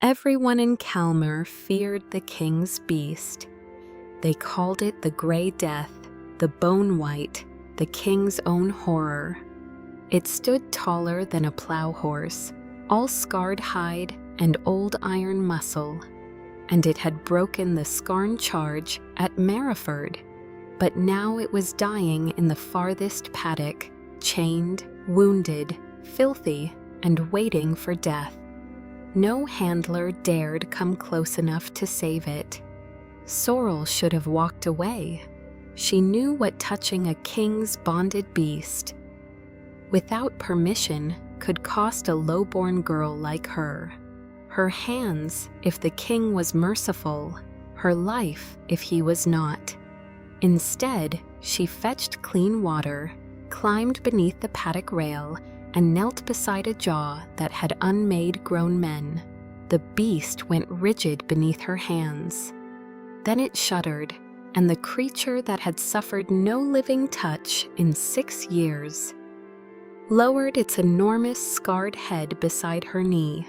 Everyone in Calmar feared the king's beast. They called it the Grey Death, the Bone White, the king's own horror. It stood taller than a plow horse, all scarred hide and old iron muscle, and it had broken the Scarn charge at Merriford, but now it was dying in the farthest paddock, chained, wounded, filthy, and waiting for death. No handler dared come close enough to save it. Sorrel should have walked away. She knew what touching a king's bonded beast, without permission, could cost a lowborn girl like her. Her hands, if the king was merciful, her life, if he was not. Instead, she fetched clean water, climbed beneath the paddock rail, and knelt beside a jaw that had unmade grown men. The beast went rigid beneath her hands. Then it shuddered, and the creature that had suffered no living touch in 6 years lowered its enormous scarred head beside her knee.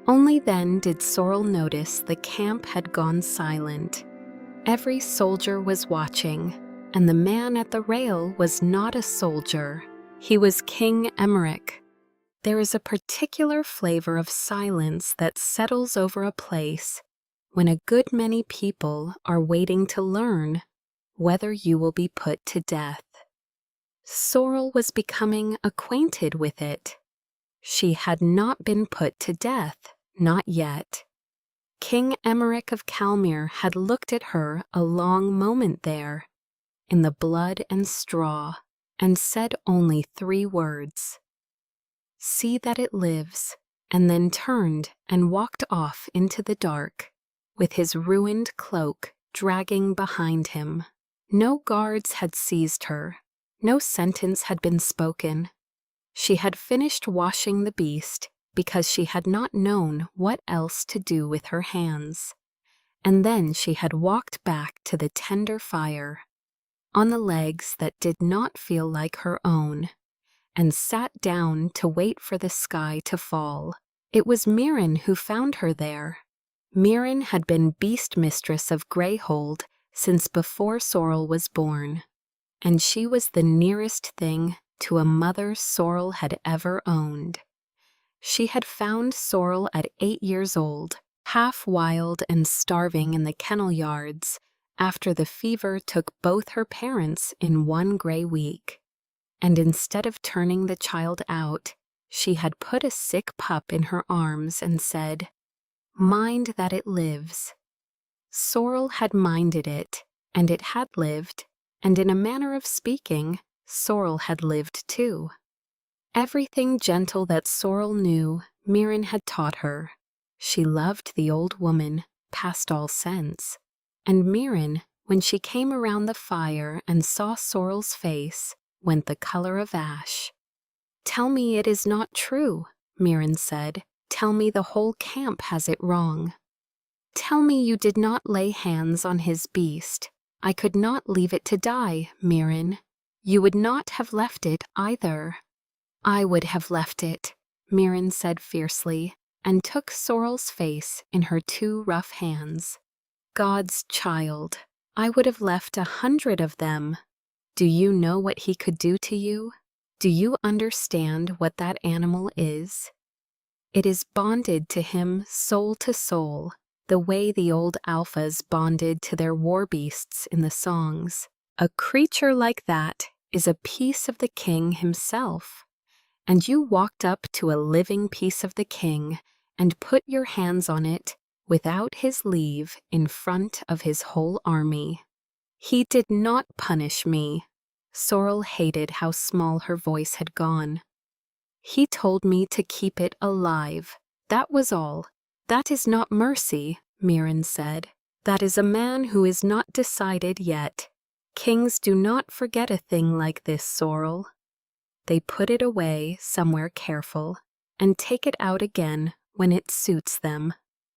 Only then did Sorrel notice the camp had gone silent. Every soldier was watching, and the man at the rail was not a soldier. He was King Emmerich. There is a particular flavor of silence that settles over a place when a good many people are waiting to learn whether you will be put to death. Sorrel was becoming acquainted with it. She had not been put to death, not yet. King Emmerich of Calmar had looked at her a long moment there, in the blood and straw, and said only 3 words. "See that it lives," and then turned and walked off into the dark, with his ruined cloak dragging behind him. No guards had seized her. No sentence had been spoken. She had finished washing the beast because she had not known what else to do with her hands. And then she had walked back to the tender fire, on the legs that did not feel like her own, and sat down to wait for the sky to fall. It was Mirren who found her there. Mirren had been beast mistress of Greyhold since before Sorrel was born, and she was the nearest thing to a mother Sorrel had ever owned. She had found Sorrel at 8 years old, half wild and starving in the kennel yards, after the fever took both her parents in 1 gray week. And instead of turning the child out, she had put a sick pup in her arms and said, "Mind that it lives." Sorrel had minded it, and it had lived, and in a manner of speaking, Sorrel had lived too. Everything gentle that Sorrel knew, Mirren had taught her. She loved the old woman, past all sense, and Mirren, when she came around the fire and saw Sorrel's face, went the color of ash. "Tell me it is not true," Mirren said. "Tell me the whole camp has it wrong. Tell me you did not lay hands on his beast. I could not leave it to die, Mirren. You would not have left it either." "I would have left it," Mirren said fiercely, and took Sorrel's face in her 2 rough hands. "God's child, I would have left 100 of them. Do you know what he could do to you? Do you understand what that animal is? It is bonded to him soul to soul, the way the old alphas bonded to their war beasts in the songs. A creature like that is a piece of the king himself. And you walked up to a living piece of the king and put your hands on it without his leave in front of his whole army. He did not punish me." Sorrel hated how small her voice had gone. "He told me to keep it alive. That was all. That is not mercy," Mirren said. "That is a man who is not decided yet. Kings do not forget a thing like this, Sorrel. They put it away somewhere careful and take it out again when it suits them."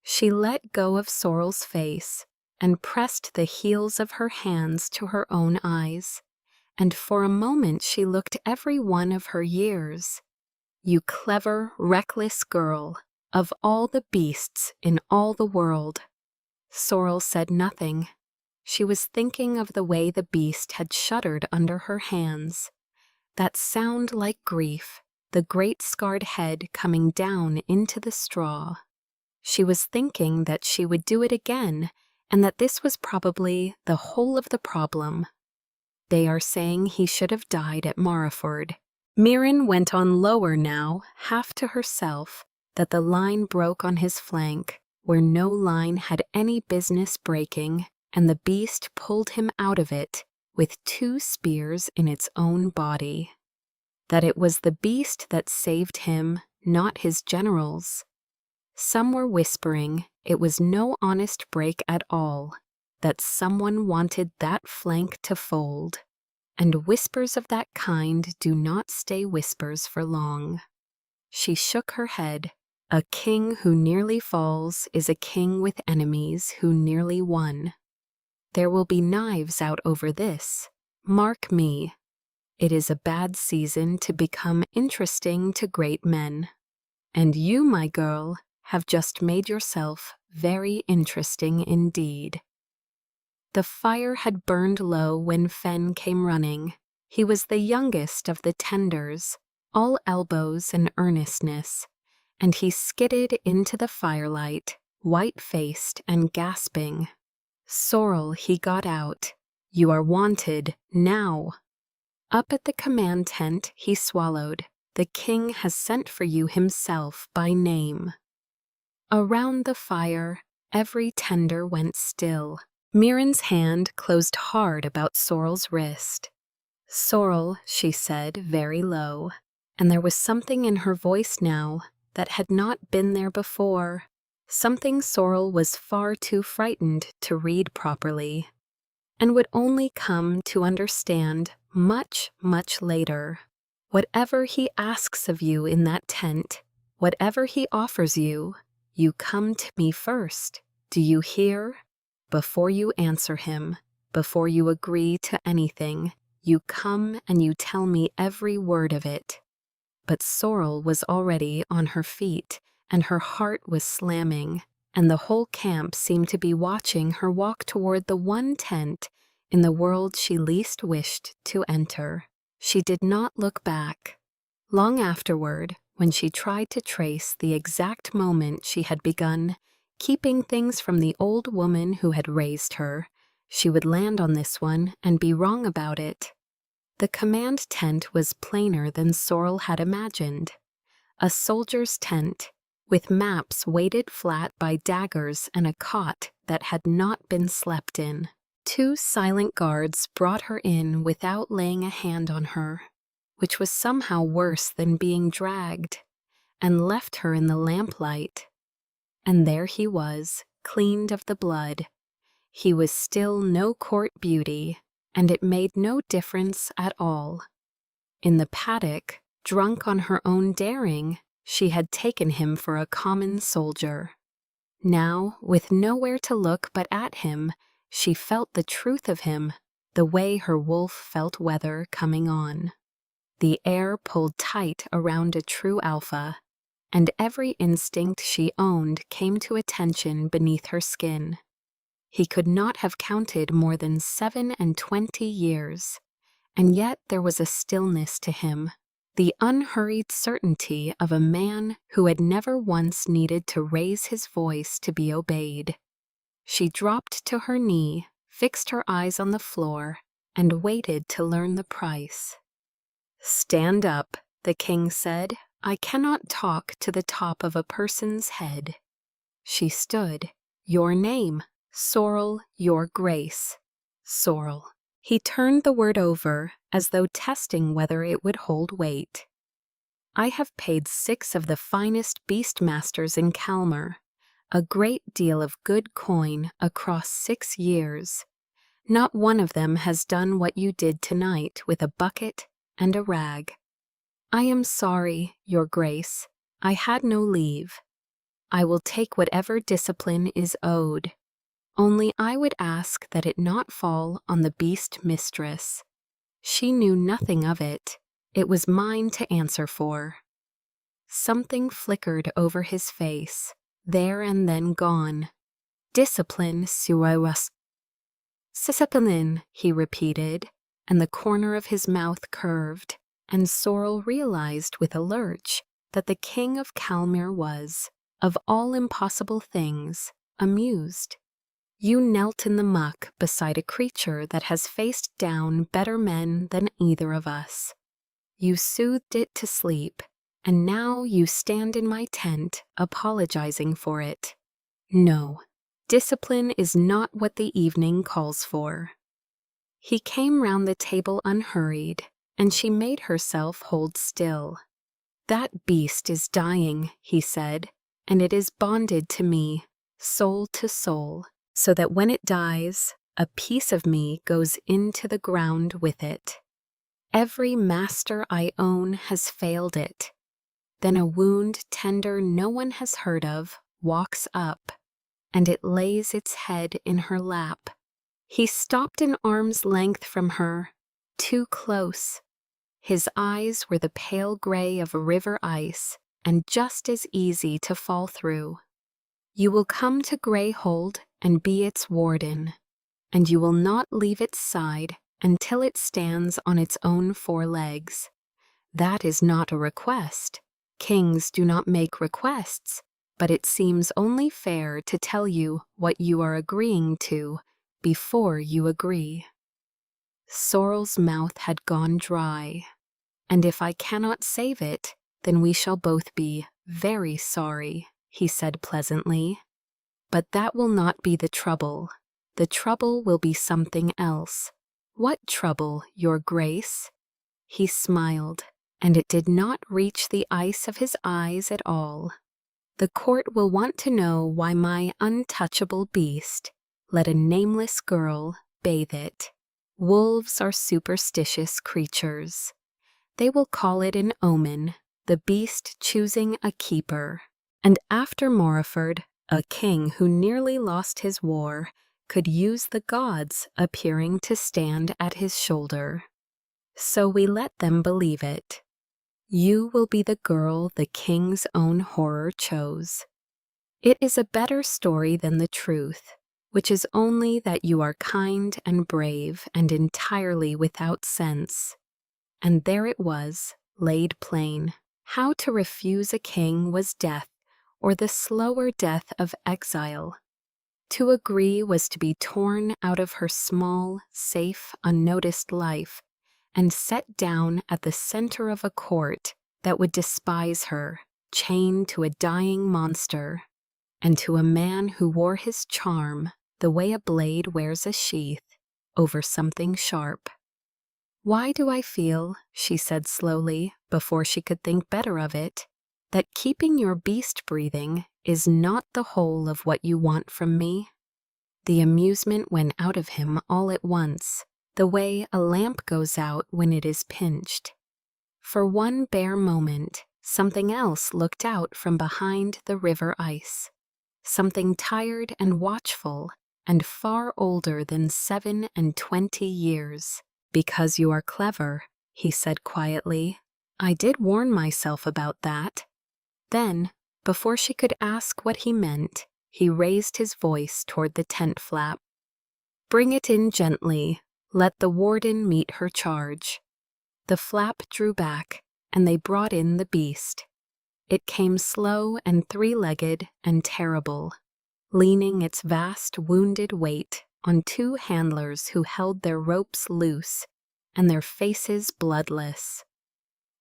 She let go of Sorrel's face and pressed the heels of her hands to her own eyes, and for a moment she looked every one of her years. "You clever, reckless girl, Of all the beasts in all the world. Sorrel said nothing. She was thinking of the way the beast had shuddered under her hands. That sound like grief, the great scarred head coming down into the straw. She was thinking that she would do it again, and that this was probably the whole of the problem. They are saying he should have died at Marrowford. Mirren went on lower now, half to herself, that the line broke on his flank, where no line had any business breaking, and the beast pulled him out of it with 2 spears in its own body. That it was the beast that saved him, not his generals. Some were whispering it was no honest break at all, that someone wanted that flank to fold, and whispers of that kind do not stay whispers for long. She shook her head. A king who nearly falls is a king with enemies who nearly won. There will be knives out over this. Mark me. It is a bad season to become interesting to great men. And you, my girl, have just made yourself very interesting indeed. The fire had burned low when Fenn came running. He was the youngest of the tenders, all elbows and earnestness, and he skidded into the firelight, white-faced and gasping. Sorrel, he got out. You are wanted, now. Up at the command tent he swallowed. The king has sent for you himself by name. Around the fire, every tender went still. Mirren's hand closed hard about Sorrel's wrist. Sorrel, she said very low, and there was something in her voice now that had not been there before, something Sorrel was far too frightened to read properly, and would only come to understand much, much later. Whatever he asks of you in that tent, whatever he offers you, you come to me first. Do you hear? Before you answer him, before you agree to anything, you come and you tell me every word of it. But Sorrel was already on her feet, and her heart was slamming, and the whole camp seemed to be watching her walk toward the one tent in the world she least wished to enter. She did not look back. Long afterward, when she tried to trace the exact moment she had begun keeping things from the old woman who had raised her, she would land on this one and be wrong about it. The command tent was plainer than Sorrel had imagined. A soldier's tent, with maps weighted flat by daggers and a cot that had not been slept in. 2 silent guards brought her in without laying a hand on her, which was somehow worse than being dragged, and left her in the lamplight. And there he was, cleaned of the blood. He was still no court beauty, and it made no difference at all. In the paddock, drunk on her own daring, she had taken him for a common soldier. Now, with nowhere to look but at him, she felt the truth of him, the way her wolf felt weather coming on. The air pulled tight around a true alpha, and every instinct she owned came to attention beneath her skin. He could not have counted more than 27 years, and yet there was a stillness to him, the unhurried certainty of a man who had never once needed to raise his voice to be obeyed. She dropped to her knee, fixed her eyes on the floor, and waited to learn the price. "Stand up," the king said. "I cannot talk to the top of a person's head." She stood. "Your name?" "Sorrel, your grace." "Sorrel." He turned the word over, as though testing whether it would hold weight. "I have paid 6 of the finest beastmasters in Calmer, a great deal of good coin across 6 years. Not one of them has done what you did tonight with a bucket and a rag. I am sorry, your grace. I had no leave. I will take whatever discipline is owed. Only I would ask that it not fall on the beast mistress. She knew nothing of it. It was mine to answer for." Something flickered over his face, there and then gone. Discipline, suawas. Discipline, he repeated, and the corner of his mouth curved, and Sorrel realized with a lurch that the king of Calmere was, of all impossible things, amused. You knelt in the muck beside a creature that has faced down better men than either of us. You soothed it to sleep, and now you stand in my tent apologizing for it. No, discipline is not what the evening calls for. He came round the table unhurried, and she made herself hold still. That beast is dying, he said, and it is bonded to me, soul to soul, so that when it dies, a piece of me goes into the ground with it. Every master I own has failed it. Then a wound tender no one has heard of walks up, and it lays its head in her lap. He stopped an arm's length from her, too close. His eyes were the pale gray of river ice, and just as easy to fall through. You will come to Greyhold and be its warden, and you will not leave its side until it stands on its own 4 legs. That is not a request. Kings do not make requests, but it seems only fair to tell you what you are agreeing to before you agree. Sorrel's mouth had gone dry, and if I cannot save it, then we shall both be very sorry, he said pleasantly. But that will not be the trouble. The trouble will be something else. What trouble, your grace? He smiled, and it did not reach the ice of his eyes at all. The court will want to know why my untouchable beast let a nameless girl bathe it. Wolves are superstitious creatures. They will call it an omen, the beast choosing a keeper. And after Moreford, a king who nearly lost his war could use the gods appearing to stand at his shoulder. So we let them believe it. You will be the girl the king's own horror chose. It is a better story than the truth, which is only that you are kind and brave and entirely without sense. And there it was, laid plain. How to refuse a king was death, or the slower death of exile. To agree was to be torn out of her small, safe, unnoticed life, and set down at the center of a court that would despise her, chained to a dying monster, and to a man who wore his charm the way a blade wears a sheath over something sharp. Why do I feel, she said slowly, before she could think better of it, that keeping your beast breathing is not the whole of what you want from me? The amusement went out of him all at once, the way a lamp goes out when it is pinched. For one bare moment, something else looked out from behind the river ice, something tired and watchful, and far older than 27 years. Because you are clever, he said quietly. I did warn myself about that. Then, before she could ask what he meant, he raised his voice toward the tent flap. Bring it in gently. Let the warden meet her charge. The flap drew back, and they brought in the beast. It came slow and 3-legged and terrible, leaning its vast wounded weight on 2 handlers who held their ropes loose and their faces bloodless.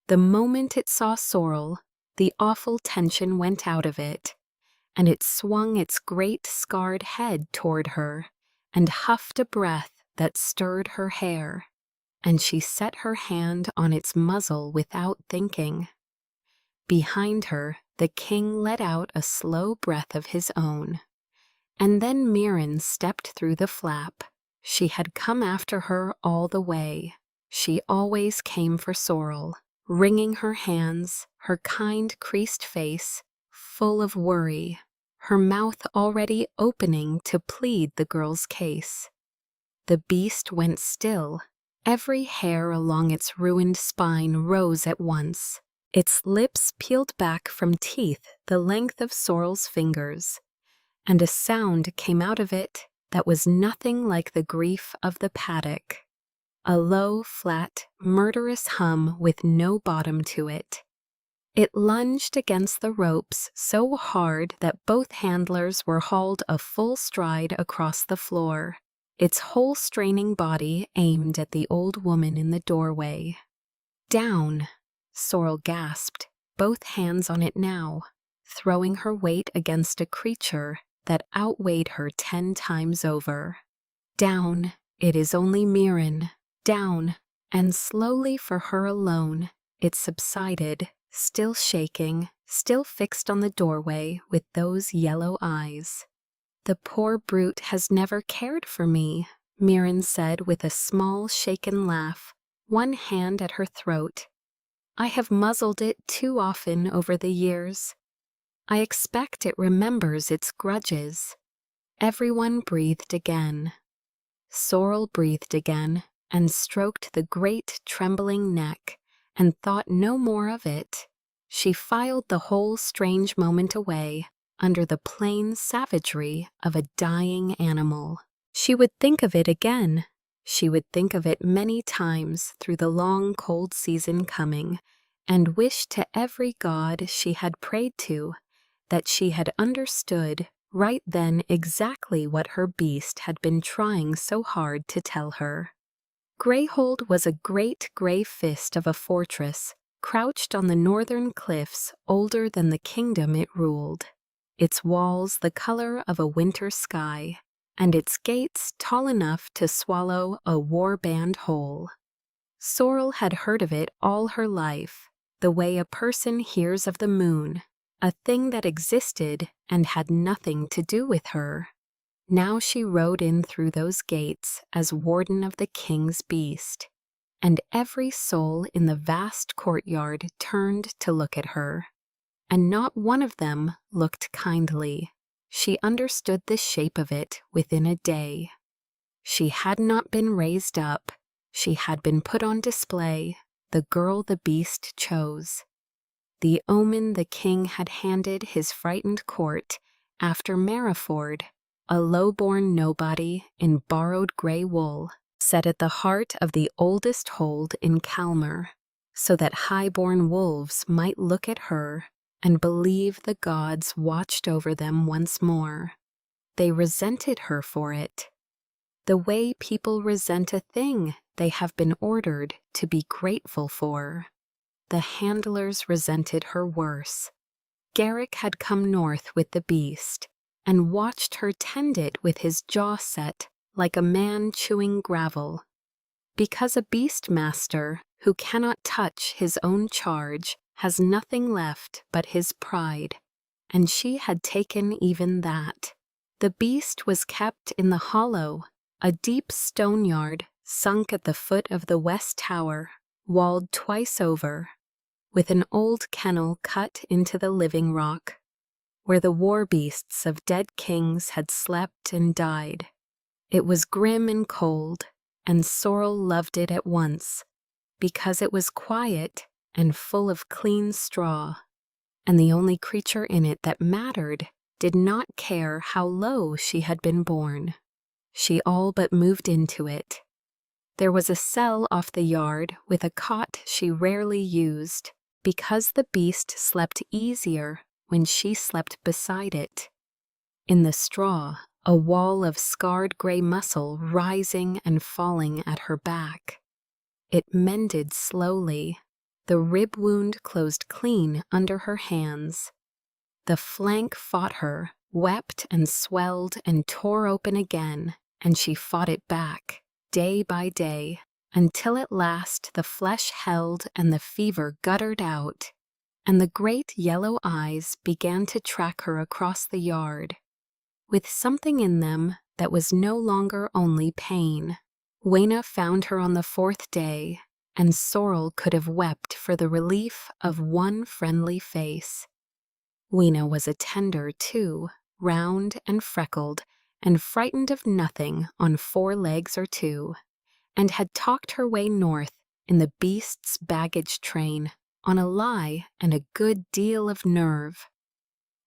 The moment it saw Sorrel, the awful tension went out of it, and it swung its great scarred head toward her and huffed a breath that stirred her hair, and she set her hand on its muzzle without thinking. Behind her, the king let out a slow breath of his own, and then Mirren stepped through the flap. She had come after her all the way. She always came for Sorrel, wringing her hands, her kind creased face full of worry, her mouth already opening to plead the girl's case. The beast went still. Every hair along its ruined spine rose at once. Its lips peeled back from teeth the length of Sorrel's fingers, and a sound came out of it that was nothing like the grief of the paddock. A low, flat, murderous hum with no bottom to it. It lunged against the ropes so hard that both handlers were hauled a full stride across the floor, its whole straining body aimed at the old woman in the doorway. "Down," Sorrel gasped, both hands on it now, throwing her weight against a creature that outweighed her 10 times over. "Down, it is only Mirren. Down," and slowly for her alone, it subsided, still shaking, still fixed on the doorway with those yellow eyes. "The poor brute has never cared for me," Mirren said with a small shaken laugh, one hand at her throat. "I have muzzled it too often over the years. I expect it remembers its grudges." Everyone breathed again. Sorrel breathed again and stroked the great trembling neck and thought no more of it. She filed the whole strange moment away under the plain savagery of a dying animal. She would think of it again. She would think of it many times through the long cold season coming, and wish to every god she had prayed to that she had understood right then exactly what her beast had been trying so hard to tell her. Greyhold was a great grey fist of a fortress, crouched on the northern cliffs older than the kingdom it ruled, its walls the color of a winter sky, and its gates tall enough to swallow a war-band whole. Sorrel had heard of it all her life, the way a person hears of the moon, a thing that existed and had nothing to do with her. Now she rode in through those gates as warden of the king's beast, and every soul in the vast courtyard turned to look at her, and not one of them looked kindly. She understood the shape of it within a day. She had not been raised up, she had been put on display, the girl the beast chose. The omen the king had handed his frightened court after Merriford, a low-born nobody in borrowed grey wool, set at the heart of the oldest hold in Calmer, so that high-born wolves might look at her and believe the gods watched over them once more. They resented her for it, the way people resent a thing they have been ordered to be grateful for. The handlers resented her worse. Garrick had come north with the beast, and watched her tend it with his jaw set like a man chewing gravel. Because a beast master who cannot touch his own charge has nothing left but his pride, and she had taken even that. The beast was kept in the hollow, a deep stone yard sunk at the foot of the west tower, walled twice over, with an old kennel cut into the living rock, where the war beasts of dead kings had slept and died. It was grim and cold, and Sorrel loved it at once, because it was quiet and full of clean straw, and the only creature in it that mattered did not care how low she had been born. She all but moved into it. There was a cell off the yard with a cot she rarely used, because the beast slept easier when she slept beside it. In the straw, a wall of scarred gray muscle rising and falling at her back. It mended slowly. The rib wound closed clean under her hands. The flank fought her, wept and swelled and tore open again, and she fought it back, day by day, until at last the flesh held and the fever guttered out, and the great yellow eyes began to track her across the yard, with something in them that was no longer only pain. Wayna found her on the 4th day, and Sorrel could have wept for the relief of one friendly face. Weena was a tender, too, round and freckled, and frightened of nothing on 4 legs or 2, and had talked her way north in the beast's baggage train on a lie and a good deal of nerve.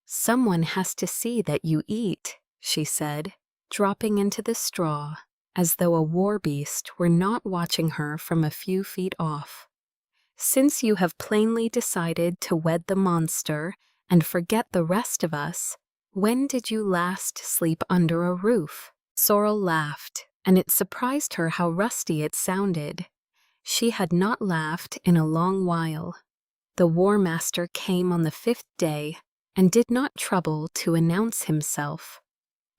"Someone has to see that you eat," she said, dropping into the straw, as though a war beast were not watching her from a few feet off. "Since you have plainly decided to wed the monster and forget the rest of us, when did you last sleep under a roof?" Sorrel laughed, and it surprised her how rusty it sounded. She had not laughed in a long while. The war master came on the 5th day and did not trouble to announce himself.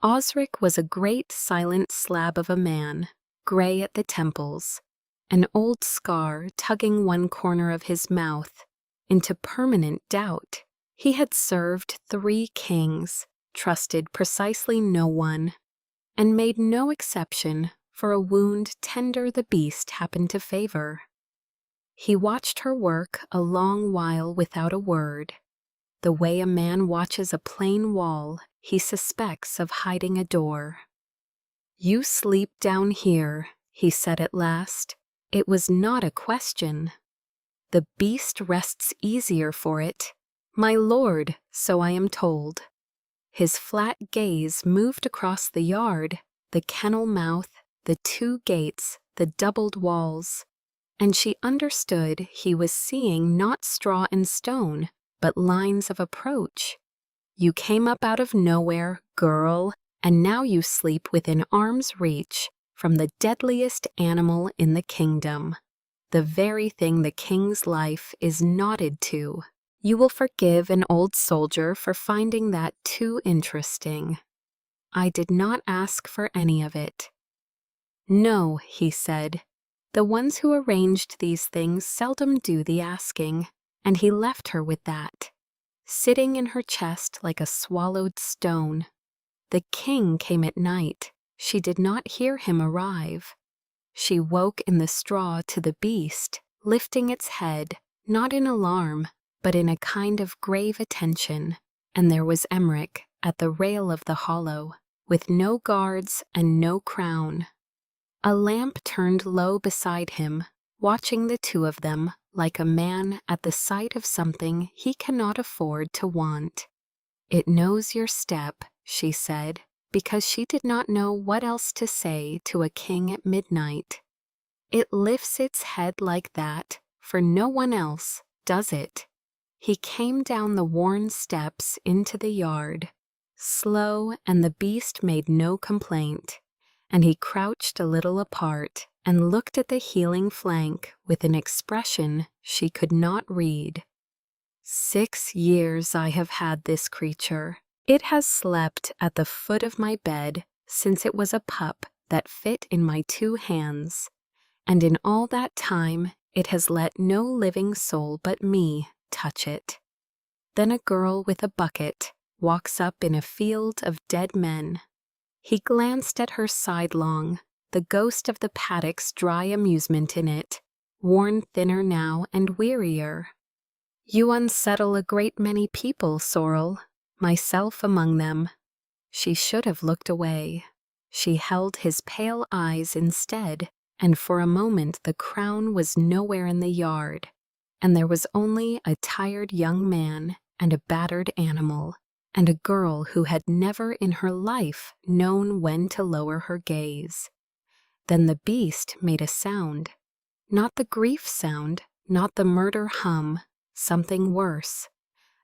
Osric was a great silent slab of a man, gray at the temples, an old scar tugging one corner of his mouth into permanent doubt. He had served 3 kings, trusted precisely no one, and made no exception for a wound tender the beast happened to favor. He watched her work a long while without a word, the way a man watches a plain wall he suspects of hiding a door. "You sleep down here," he said at last. It was not a question. "The beast rests easier for it, my lord, so I am told." His flat gaze moved across the yard, the kennel mouth, the 2 gates, the doubled walls, and she understood he was seeing not straw and stone, but lines of approach. "You came up out of nowhere, girl, and now you sleep within arm's reach from the deadliest animal in the kingdom, the very thing the king's life is knotted to. You will forgive an old soldier for finding that too interesting. I did not ask for any of it." "No," he said. "The ones who arranged these things seldom do the asking," and he left her with that, sitting in her chest like a swallowed stone. The king came at night. She did not hear him arrive. She woke in the straw to the beast, lifting its head, not in alarm, but in a kind of grave attention, and there was Emmerich at the rail of the hollow, with no guards and no crown. A lamp turned low beside him, watching the 2 of them like a man at the sight of something he cannot afford to want. "It knows your step," she said, because she did not know what else to say to a king at midnight. "It lifts its head like that for no one else, does it?" He came down the worn steps into the yard, slow, and the beast made no complaint, and he crouched a little apart and looked at the healing flank with an expression she could not read. "6 years I have had this creature. It has slept at the foot of my bed since it was a pup that fit in my 2 hands, and in all that time it has let no living soul but me touch it." Then a girl with a bucket walks up in a field of dead men. He glanced at her sidelong, the ghost of the paddock's dry amusement in it, worn thinner now and wearier. "You unsettle a great many people, Sorrel, myself among them." She should have looked away. She held his pale eyes instead, and for a moment the crown was nowhere in the yard, and there was only a tired young man and a battered animal, and a girl who had never in her life known when to lower her gaze. Then the beast made a sound. Not the grief sound, not the murder hum, something worse.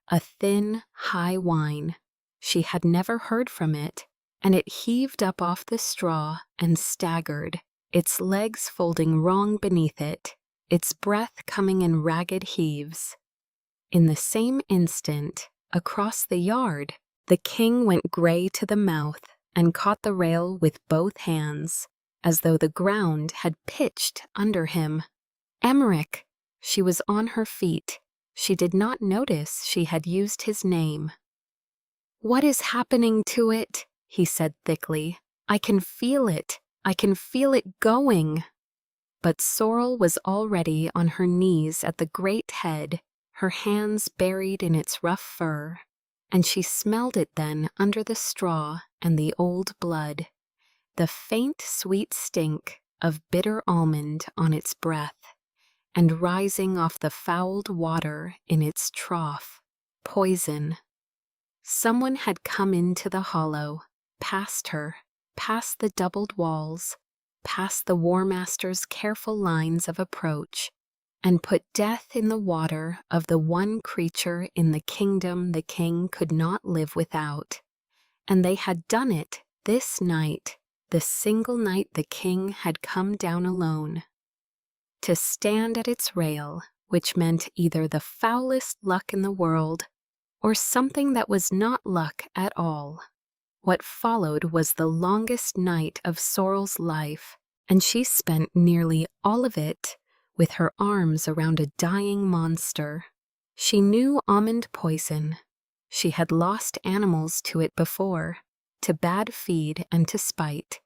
A thin, high whine. She had never heard from it, and it heaved up off the straw and staggered, its legs folding wrong beneath it, its breath coming in ragged heaves. In the same instant, across the yard, the king went gray to the mouth and caught the rail with both hands, as though the ground had pitched under him. "Emmerich!" She was on her feet. She did not notice she had used his name. "What is happening to it?" he said thickly. "I can feel it. I can feel it going." But Sorrel was already on her knees at the great head, her hands buried in its rough fur, and she smelled it then under the straw and the old blood, the faint sweet stink of bitter almond on its breath, and rising off the fouled water in its trough, poison. Someone had come into the hollow, past her, past the doubled walls, past the War Master's careful lines of approach, and put death in the water of the one creature in the kingdom the king could not live without. And they had done it this night, the single night the king had come down alone. To stand at its rail, which meant either the foulest luck in the world or something that was not luck at all. What followed was the longest night of Sorrel's life, and she spent nearly all of it with her arms around a dying monster. She knew almond poison. She had lost animals to it before, to bad feed and to spite,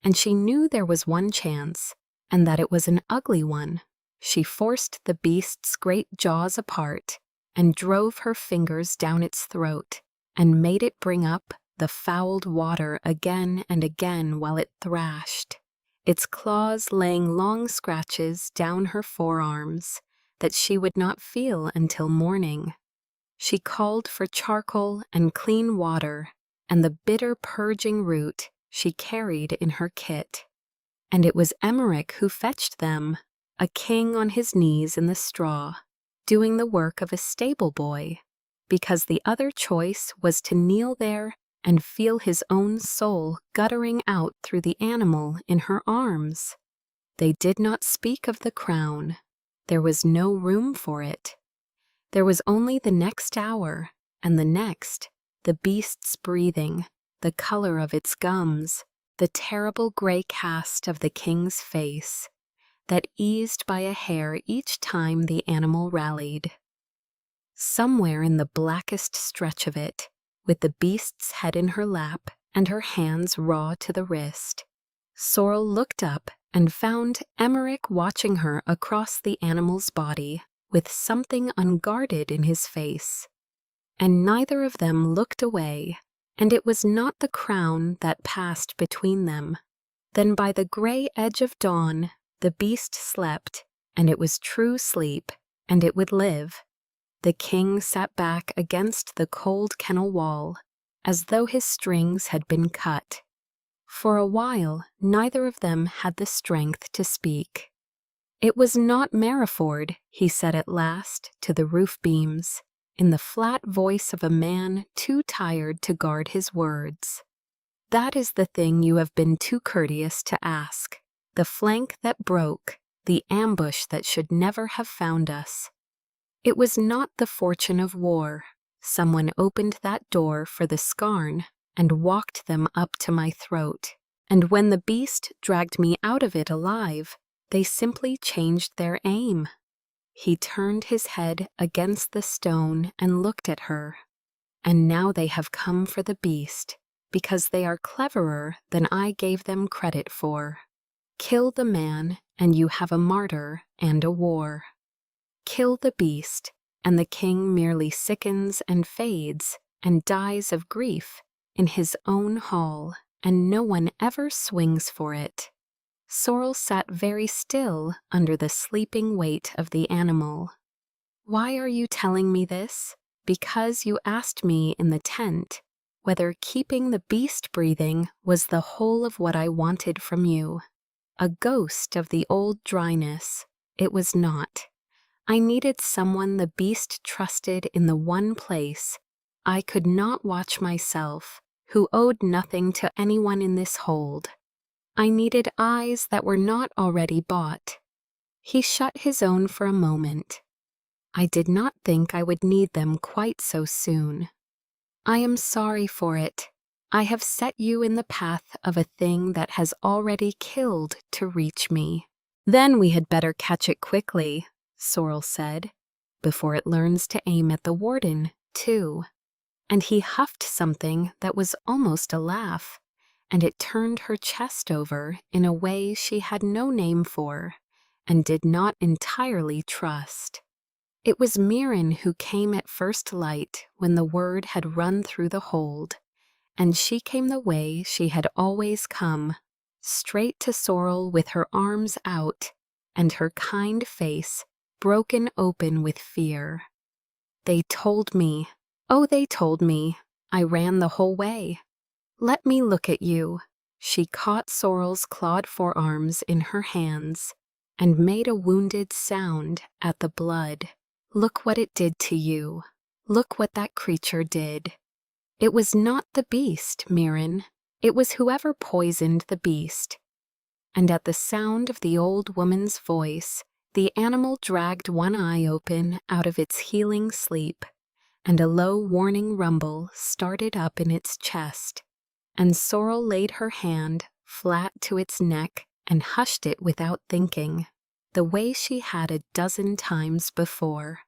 and she knew there was one chance, and that it was an ugly one. She forced the beast's great jaws apart and drove her fingers down its throat and made it bring up the fouled water again and again while it thrashed, its claws laying long scratches down her forearms that she would not feel until morning. She called for charcoal and clean water and the bitter purging root she carried in her kit. And it was Emmerich who fetched them, a king on his knees in the straw, doing the work of a stable boy, because the other choice was to kneel there and feel his own soul guttering out through the animal in her arms. They did not speak of the crown. There was no room for it. There was only the next hour, and the next, the beast's breathing, the color of its gums, the terrible gray cast of the king's face, that eased by a hair each time the animal rallied. Somewhere in the blackest stretch of it, with the beast's head in her lap and her hands raw to the wrist, Sorrel looked up and found Emmerich watching her across the animal's body with something unguarded in his face. And neither of them looked away, and it was not the crown that passed between them. Then by the gray edge of dawn, the beast slept, and it was true sleep, and it would live. The king sat back against the cold kennel wall, as though his strings had been cut. For a while, neither of them had the strength to speak. "It was not Merriford," he said at last to the roof beams, in the flat voice of a man too tired to guard his words. "That is the thing you have been too courteous to ask, the flank that broke, the ambush that should never have found us. It was not the fortune of war. Someone opened that door for the scarn and walked them up to my throat, and when the beast dragged me out of it alive, they simply changed their aim." He turned his head against the stone and looked at her. "And now they have come for the beast, because they are cleverer than I gave them credit for. Kill the man, and you have a martyr and a war. Kill the beast, and the king merely sickens and fades and dies of grief in his own hall, and no one ever swings for it." Sorrel sat very still under the sleeping weight of the animal. "Why are you telling me this? Because you asked me in the tent whether keeping the beast breathing was the whole of what I wanted from you. A ghost of the old dryness. It was not. I needed someone the beast trusted in the one place I could not watch myself, who owed nothing to anyone in this hold. I needed eyes that were not already bought." He shut his own for a moment. "I did not think I would need them quite so soon. I am sorry for it. I have set you in the path of a thing that has already killed to reach me." "Then we had better catch it quickly," Sorrel said, "before it learns to aim at the warden, too." And he huffed something that was almost a laugh, and it turned her chest over in a way she had no name for, and did not entirely trust. It was Mirren who came at first light when the word had run through the hold, and she came the way she had always come, straight to Sorrel with her arms out, and her kind face broken open with fear. "They told me. Oh, they told me. I ran the whole way. Let me look at you." She caught Sorrel's clawed forearms in her hands and made a wounded sound at the blood. "Look what it did to you. Look what that creature did." It was not the beast, Mirren. It was whoever poisoned the beast. And at the sound of the old woman's voice, the animal dragged one eye open out of its healing sleep, and a low warning rumble started up in its chest, and Sorrel laid her hand flat to its neck and hushed it without thinking, the way she had a dozen times before.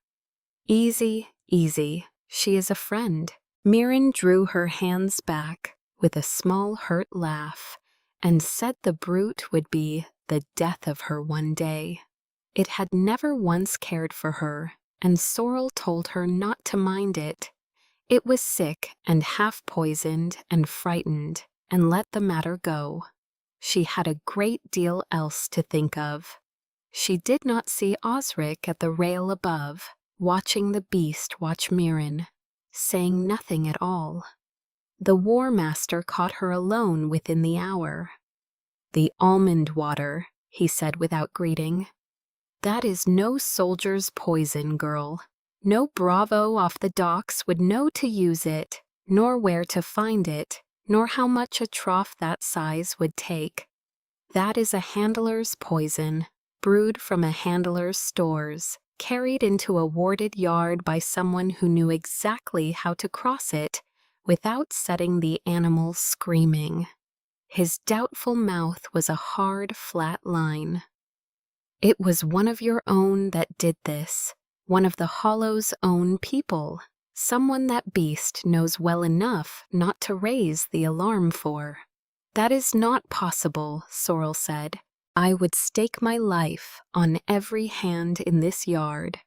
"Easy, easy. She is a friend." Mirren drew her hands back with a small hurt laugh and said the brute would be the death of her one day. It had never once cared for her, and Sorrel told her not to mind it. It was sick and half-poisoned and frightened, and let the matter go. She had a great deal else to think of. She did not see Osric at the rail above, watching the beast watch Mirren, saying nothing at all. The War Master caught her alone within the hour. "The almond water," he said without greeting. "That is no soldier's poison, girl. No bravo off the docks would know to use it, nor where to find it, nor how much a trough that size would take. That is a handler's poison, brewed from a handler's stores, carried into a warded yard by someone who knew exactly how to cross it without setting the animal screaming." His doubtful mouth was a hard, flat line. "It was one of your own that did this, one of the Hollow's own people, someone that beast knows well enough not to raise the alarm for." "That is not possible," Sorrel said. "I would stake my life on every hand in this yard."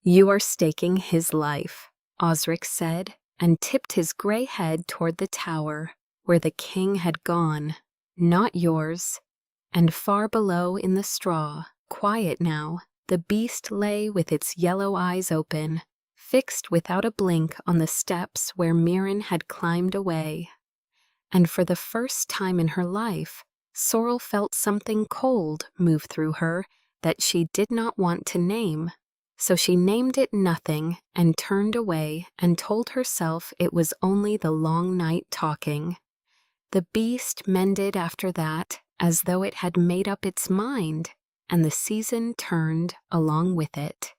"You are staking his life," Osric said, and tipped his gray head toward the tower, where the king had gone, "not yours." And far below in the straw, quiet now, the beast lay with its yellow eyes open, fixed without a blink on the steps where Mirren had climbed away. And for the first time in her life, Sorrel felt something cold move through her that she did not want to name. So she named it nothing and turned away and told herself it was only the long night talking. The beast mended after that as though it had made up its mind, and the season turned along with it.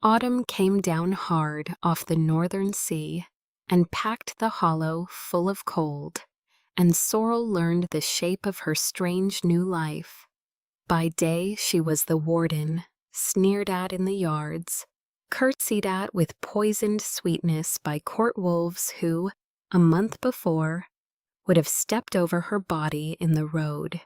Autumn came down hard off the northern sea and packed the hollow full of cold, and Sorrel learned the shape of her strange new life. By day she was the warden, sneered at in the yards, curtsied at with poisoned sweetness by court wolves who, a month before, would have stepped over her body in the road.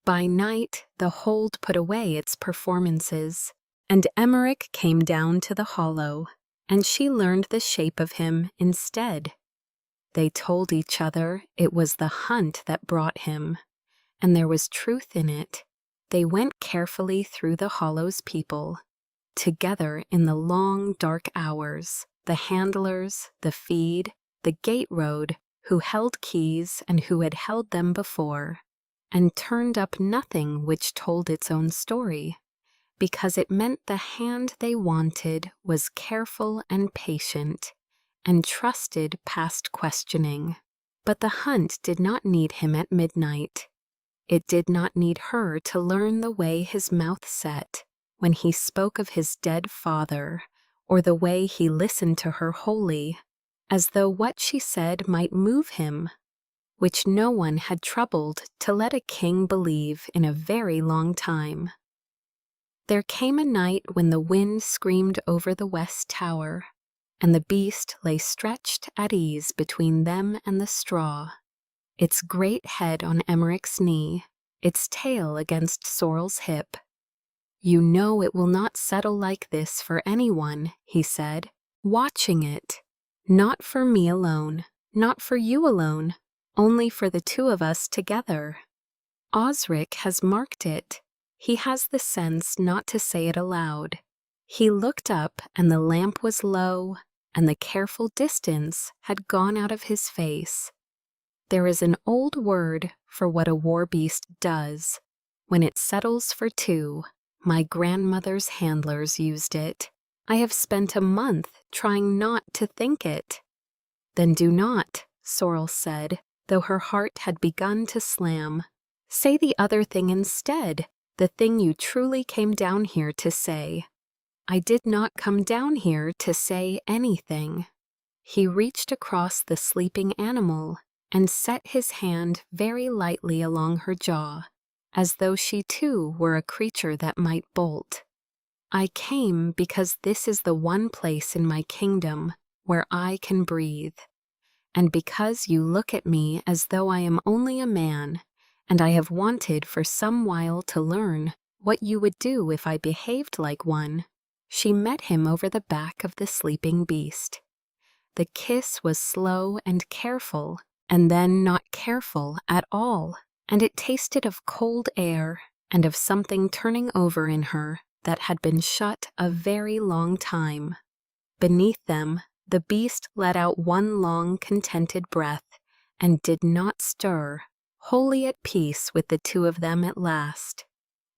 By night the hold put away its performances, and Emmerich came down to the hollow, and she learned the shape of him instead. They told each other it was the hunt that brought him, and there was truth in it. They went carefully through the hollow's people, together in the long dark hours, the handlers, the feed, the gate road, who held keys and who had held them before, and turned up nothing which told its own story, because it meant the hand they wanted was careful and patient, and trusted past questioning. But the hunt did not need him at midnight. It did not need her to learn the way his mouth set when he spoke of his dead father, or the way he listened to her wholly, as though what she said might move him, which no one had troubled to let a king believe in a very long time. There came a night when the wind screamed over the west tower, and the beast lay stretched at ease between them and the straw, its great head on Emmerich's knee, its tail against Sorrel's hip. "You know it will not settle like this for anyone," he said, watching it. "Not for me alone, not for you alone, only for the two of us together. Osric has marked it. He has the sense not to say it aloud. He looked up, and the lamp was low, and the careful distance had gone out of his face. There is an old word for what a war beast does. When it settles for two, my grandmother's handlers used it. I have spent a month trying not to think it. Then do not, Sorrel said, though her heart had begun to slam. Say the other thing instead, the thing you truly came down here to say. I did not come down here to say anything. He reached across the sleeping animal and set his hand very lightly along her jaw, as though she too were a creature that might bolt. I came because this is the one place in my kingdom where I can breathe, and because you look at me as though I am only a man, and I have wanted for some while to learn what you would do if I behaved like one. She met him over the back of the sleeping beast. The kiss was slow and careful, and then not careful at all, and it tasted of cold air and of something turning over in her that had been shut a very long time. Beneath them, the beast let out one long, contented breath and did not stir, wholly at peace with the two of them at last.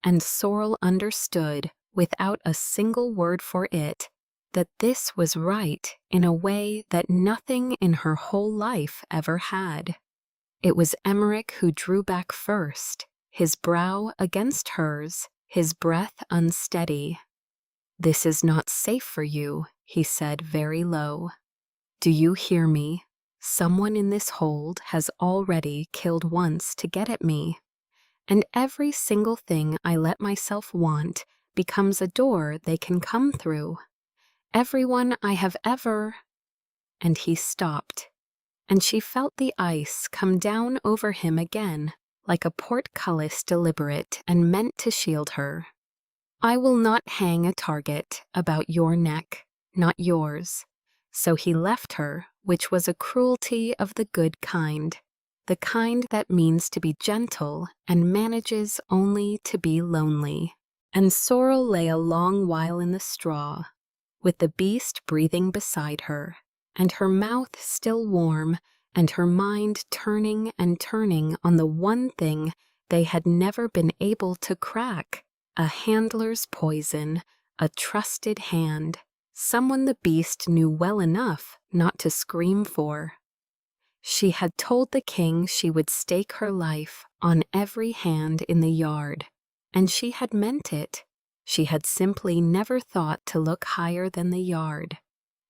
And Sorrel understood, without a single word for it, that this was right in a way that nothing in her whole life ever had. It was Emmerich who drew back first, his brow against hers, his breath unsteady. "This is not safe for you," he said very low. "Do you hear me? Someone in this hold has already killed once to get at me, and every single thing I let myself want becomes a door they can come through. Everyone I have ever—" And he stopped, and she felt the ice come down over him again, like a portcullis deliberate and meant to shield her. "I will not hang a target about your neck, not yours." So he left her, which was a cruelty of the good kind, the kind that means to be gentle and manages only to be lonely. And Sorrel lay a long while in the straw, with the beast breathing beside her, and her mouth still warm, and her mind turning and turning on the one thing they had never been able to crack: a handler's poison, a trusted hand, someone the beast knew well enough not to scream for. She had told the king she would stake her life on every hand in the yard, and she had meant it. She had simply never thought to look higher than the yard,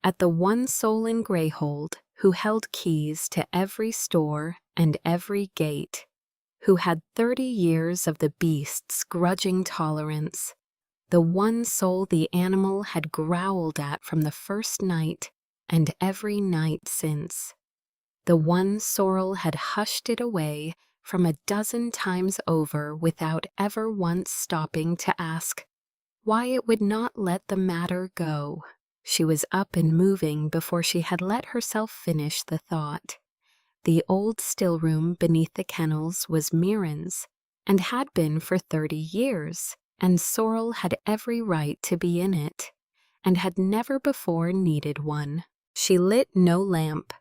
at the one soul in Greyhold who held keys to every store and every gate, who had 30 years of the beast's grudging tolerance, the one soul the animal had growled at from the first night and every night since. The one Sorrel had hushed it away from a dozen times over without ever once stopping to ask why it would not let the matter go. She was up and moving before she had let herself finish the thought. The old still room beneath the kennels was Mirren's, and had been for 30 years, and Sorrel had every right to be in it, and had never before needed one. She lit no lamp.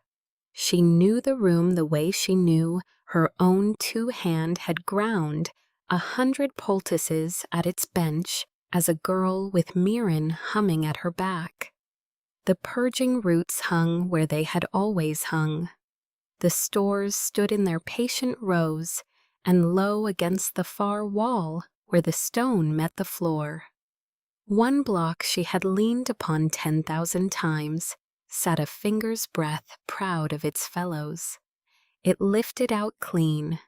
She knew the room the way she knew her own 2 hand had ground 100 poultices at its bench as a girl with Mirren humming at her back. The purging roots hung where they had always hung. The stores stood in their patient rows, and low against the far wall where the stone met the floor. One block she had leaned upon 10,000 times, sat a finger's breadth proud of its fellows. It lifted out clean,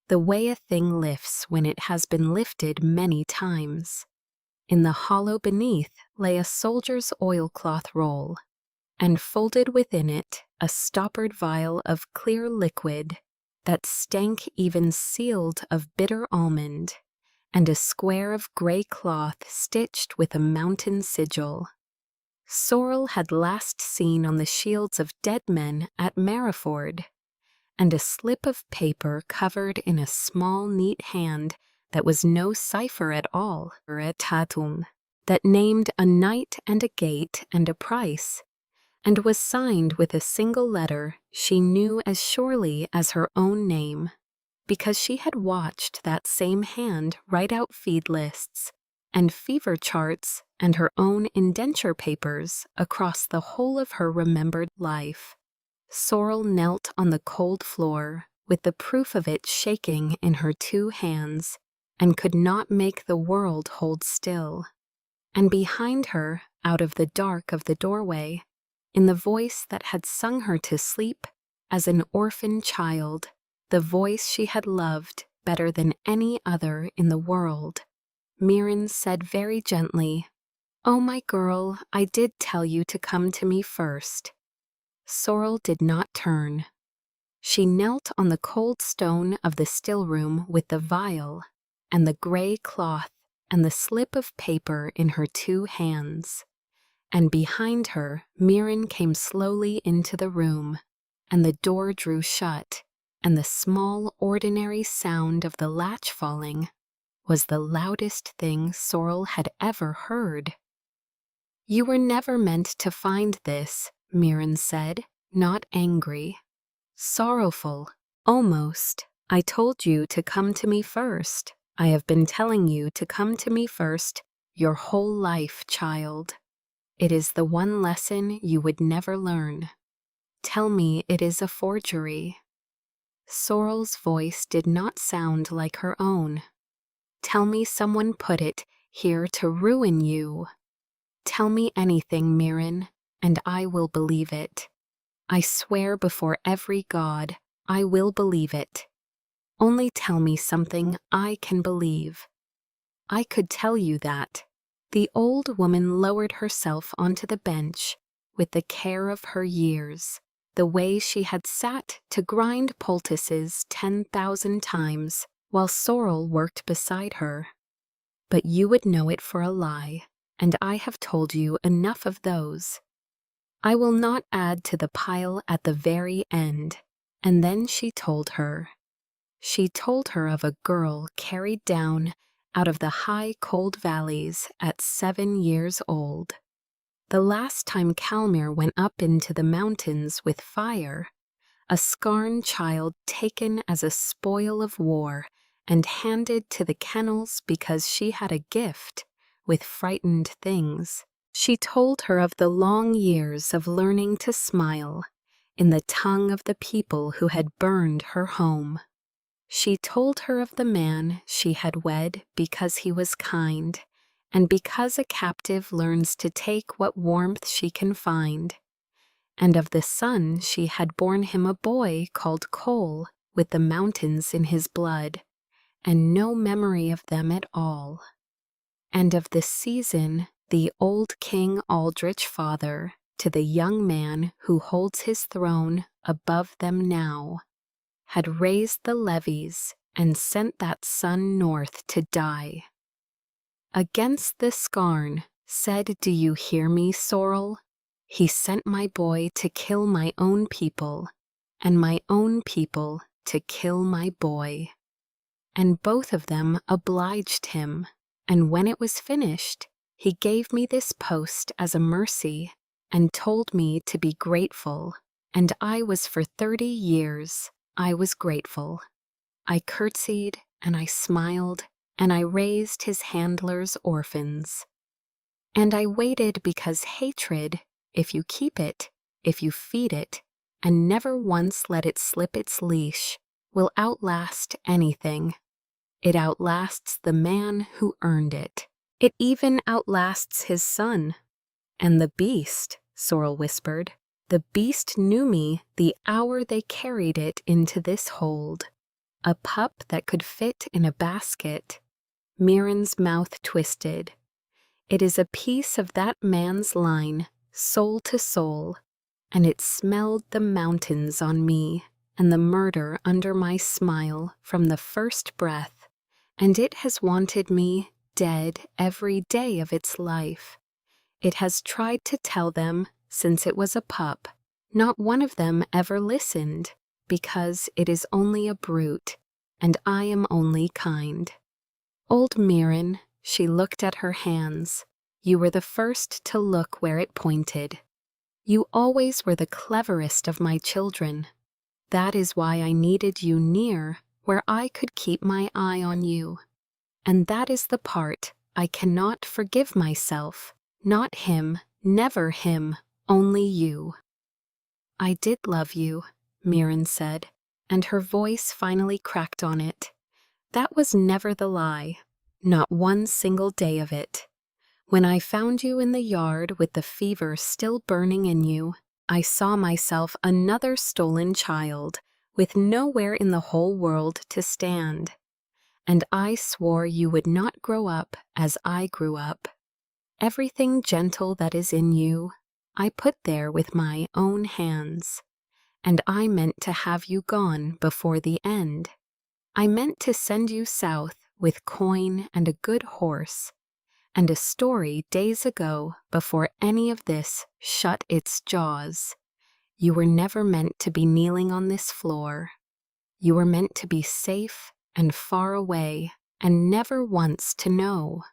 the way a thing lifts when it has been lifted many times. In the hollow beneath lay a soldier's oilcloth roll, and folded within it a stoppered vial of clear liquid that stank even sealed of bitter almond, and a square of grey cloth stitched with a mountain sigil. Sorrel had last seen on the shields of dead men at Mariford, and a slip of paper covered in a small neat hand that was no cipher at all, or a tatum, that named a night and a gate and a price, and was signed with a single letter she knew as surely as her own name, because she had watched that same hand write out feed lists and fever charts and her own indenture papers across the whole of her remembered life. Sorrel knelt on the cold floor, with the proof of it shaking in her 2 hands, and could not make the world hold still. And behind her, out of the dark of the doorway, in the voice that had sung her to sleep as an orphan child, the voice she had loved better than any other in the world, Mirren said very gently, "Oh, my girl, I did tell you to come to me first." Sorrel did not turn. She knelt on the cold stone of the still room with the vial and the gray cloth and the slip of paper in her 2 hands. And behind her, Mirren came slowly into the room, and the door drew shut, and the small, ordinary sound of the latch falling was the loudest thing Sorrel had ever heard. "You were never meant to find this," Mirren said, not angry. Sorrowful, almost. "I told you to come to me first. I have been telling you to come to me first your whole life, child. It is the one lesson you would never learn. Tell me it is a forgery." Sorrel's voice did not sound like her own. "Tell me someone put it here to ruin you. Tell me anything, Mirren, and I will believe it. I swear before every god, I will believe it. Only tell me something I can believe." "I could tell you that." The old woman lowered herself onto the bench with the care of her years, the way she had sat to grind poultices 10,000 times while Sorrel worked beside her. "But you would know it for a lie, and I have told you enough of those. I will not add to the pile at the very end." And then she told her. She told her of a girl carried down out of the high cold valleys at 7 years old. The last time Calmir went up into the mountains with fire, a scarn child taken as a spoil of war and handed to the kennels because she had a gift with frightened things. She told her of the long years of learning to smile in the tongue of the people who had burned her home. She told her of the man she had wed because he was kind, and because a captive learns to take what warmth she can find, and of the son she had borne him a boy called Cole, with the mountains in his blood, and no memory of them at all, and of the season the old King Aldrich father to the young man who holds his throne above them now, had raised the levees and sent that son north to die. Against the scarn said, "Do you hear me, Sorrel? He sent my boy to kill my own people, and my own people to kill my boy." And both of them obliged him, and when it was finished, he gave me this post as a mercy, and told me to be grateful, and I was for 30 years, I was grateful. I curtsied, and I smiled, and I raised his handlers' orphans. And I waited because hatred, if you keep it, if you feed it, and never once let it slip its leash, will outlast anything. It outlasts the man who earned it. It even outlasts his son. "And the beast," Sorrel whispered, "the beast knew me the hour they carried it into this hold. A pup that could fit in a basket." Mirren's mouth twisted. "It is a piece of that man's line, soul to soul, and it smelled the mountains on me and the murder under my smile from the first breath, and it has wanted me dead every day of its life. It has tried to tell them since it was a pup. Not one of them ever listened, because it is only a brute, and I am only kind. Old Mirren, she looked at her hands. You were the first to look where it pointed. You always were the cleverest of my children. That is why I needed you near, where I could keep my eye on you. And that is the part I cannot forgive myself. Not him, never him, only you. I did love you, Mirren said, and her voice finally cracked on it. That was never the lie, not one single day of it. When I found you in the yard with the fever still burning in you, I saw myself another stolen child, with nowhere in the whole world to stand. And I swore you would not grow up as I grew up. Everything gentle that is in you, I put there with my own hands. And I meant to have you gone before the end. I meant to send you south with coin and a good horse, and a story days ago before any of this shut its jaws. You were never meant to be kneeling on this floor. You were meant to be safe and far away and never once to know.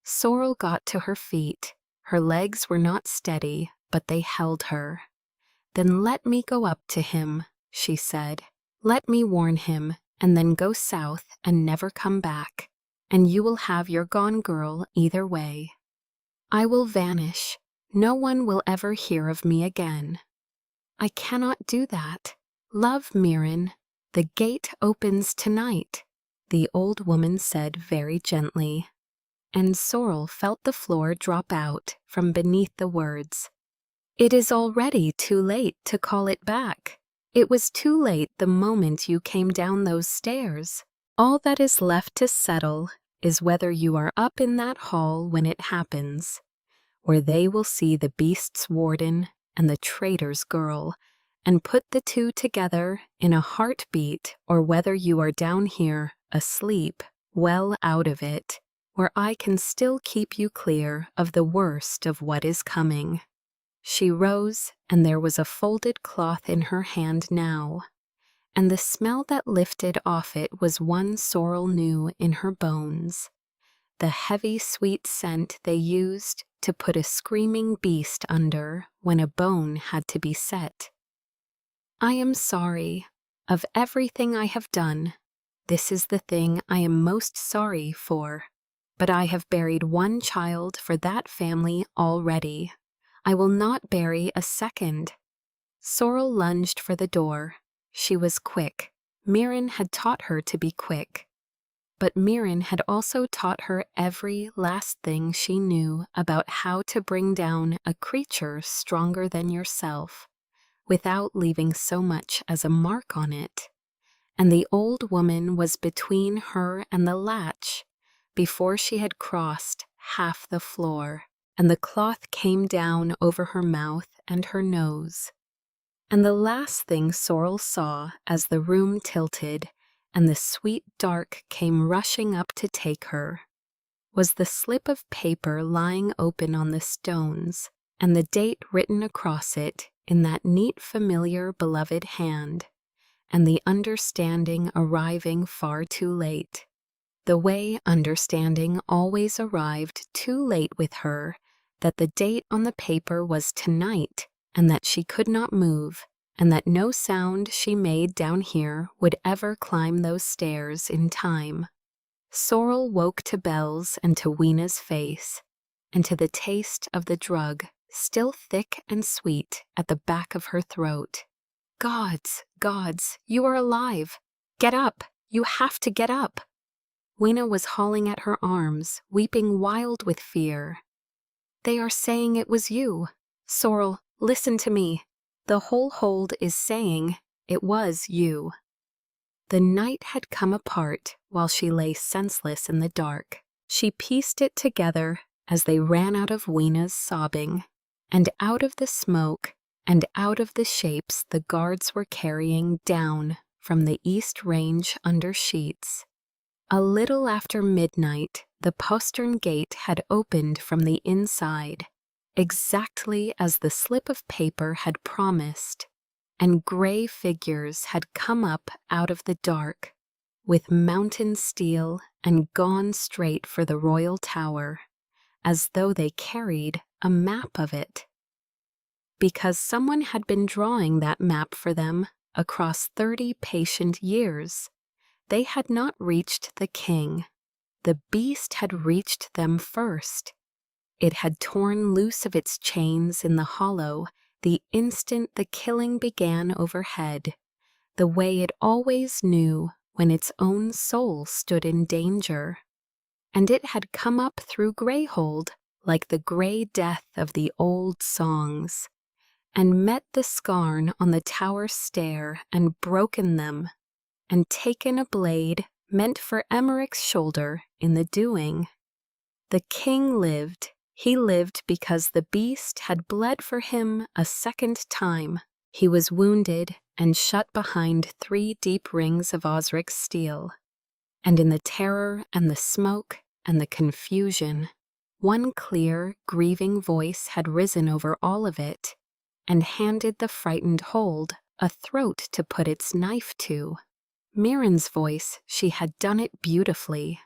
Sorrel got to her feet. Her legs were not steady, but they held her. Then let me go up to him, she said. Let me warn him, and then go south and never come back, and you will have your gone girl either way. I will vanish. No one will ever hear of me again. I cannot do that. Love, Mirren, the gate opens tonight, the old woman said very gently. And Sorrel felt the floor drop out from beneath the words. It is already too late to call it back. It was too late the moment you came down those stairs. All that is left to settle is whether you are up in that hall when it happens, where they will see the beast's warden and the traitor's girl, and put the two together in a heartbeat, or whether you are down here, asleep, well out of it, where I can still keep you clear of the worst of what is coming. She rose, and there was a folded cloth in her hand now, and the smell that lifted off it was one Sorrel knew in her bones, the heavy sweet scent they used to put a screaming beast under when a bone had to be set. I am sorry. Of everything I have done, this is the thing I am most sorry for. But I have buried one child for that family already. I will not bury a second. Sorrel lunged for the door. She was quick. Mirren had taught her to be quick. But Mirren had also taught her every last thing she knew about how to bring down a creature stronger than yourself, without leaving so much as a mark on it. And the old woman was between her and the latch before she had crossed half the floor, and the cloth came down over her mouth and her nose. And the last thing Sorrel saw as the room tilted and the sweet dark came rushing up to take her was the slip of paper lying open on the stones, and the date written across it in that neat, familiar, beloved hand, and the understanding arriving far too late. The way understanding always arrived too late with her, that the date on the paper was tonight, and that she could not move, and that no sound she made down here would ever climb those stairs in time. Sorrel woke to bells and to Weena's face, and to the taste of the drug, still thick and sweet at the back of her throat. Gods, gods, you are alive! Get up! You have to get up! Weena was hauling at her arms, weeping wild with fear. They are saying it was you. Sorrel, listen to me. The whole hold is saying it was you. The night had come apart while she lay senseless in the dark. She pieced it together as they ran out of Weena's sobbing, and out of the smoke, and out of the shapes the guards were carrying down from the east range under sheets. A little after midnight, the postern gate had opened from the inside, exactly as the slip of paper had promised, and gray figures had come up out of the dark, with mountain steel and gone straight for the royal tower, as though they carried a map of it. Because someone had been drawing that map for them across 30 patient years, they had not reached the king. The beast had reached them first. It had torn loose of its chains in the hollow the instant the killing began overhead, the way it always knew when its own soul stood in danger. And it had come up through Greyhold like the grey death of the old songs, and met the scarn on the tower stair and broken them, and taken a blade meant for Emmerich's shoulder in the doing. The king lived. He lived because the beast had bled for him a second time. He was wounded and shut behind 3 deep rings of Osric's steel. And in the terror and the smoke and the confusion, one clear, grieving voice had risen over all of it, and handed the frightened hold a throat to put its knife to. Mirren's voice, she had done it beautifully.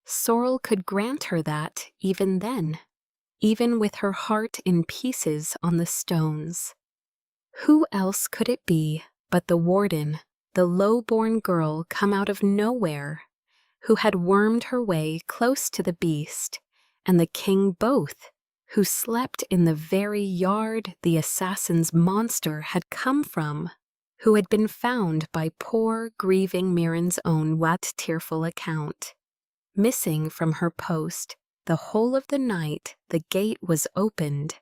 Sorrel could grant her that even then, even with her heart in pieces on the stones. Who else could it be but the warden, the low-born girl come out of nowhere, who had wormed her way close to the beast, and the king both, who slept in the very yard the assassin's monster had come from, who had been found by poor, grieving Mirren's own tearful account. Missing from her post, the whole of the night the gate was opened.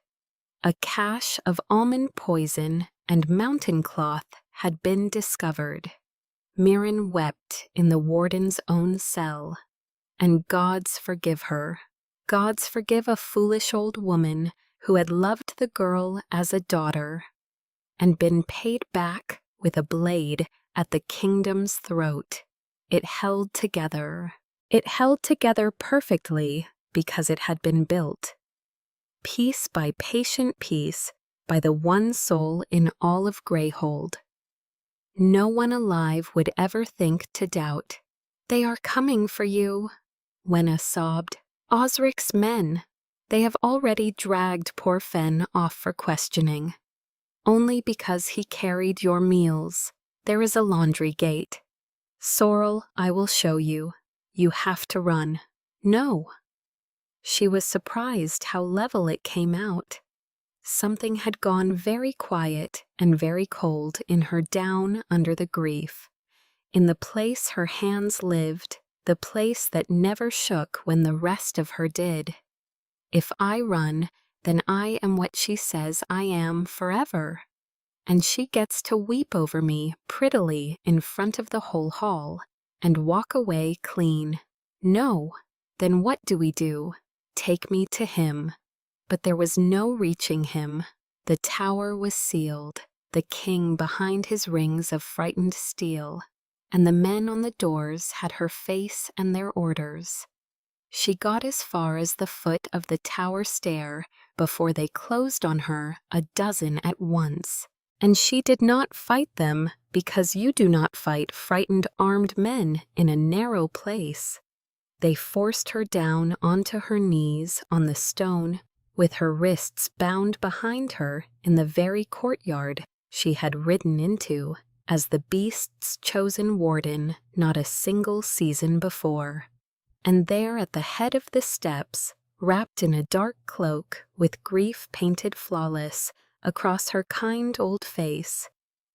A cache of almond poison and mountain cloth had been discovered. Mirren wept in the warden's own cell. And gods forgive her. Gods forgive a foolish old woman who had loved the girl as a daughter, and been paid back with a blade at the kingdom's throat. It held together. It held together perfectly because it had been built. Piece by patient piece, by the one soul in all of Greyhold. No one alive would ever think to doubt. "They are coming for you," Wenna sobbed. "Osric's men. They have already dragged poor Fen off for questioning. Only because he carried your meals. There is a laundry gate. Sorrel, I will show you. You have to run." "No." She was surprised how level it came out. Something had gone very quiet and very cold in her down under the grief. In the place her hands lived, the place that never shook when the rest of her did. If I run, then I am what she says I am forever. And she gets to weep over me prettily in front of the whole hall, and walk away clean. No, then what do we do? Take me to him. But there was no reaching him. The tower was sealed, the king behind his rings of frightened steel, and the men on the doors had her face and their orders. She got as far as the foot of the tower stair before they closed on her, a dozen at once. And she did not fight them, because you do not fight frightened armed men in a narrow place. They forced her down onto her knees on the stone, with her wrists bound behind her in the very courtyard she had ridden into as the beast's chosen warden not a single season before. And there at the head of the steps, wrapped in a dark cloak with grief painted flawless across her kind old face,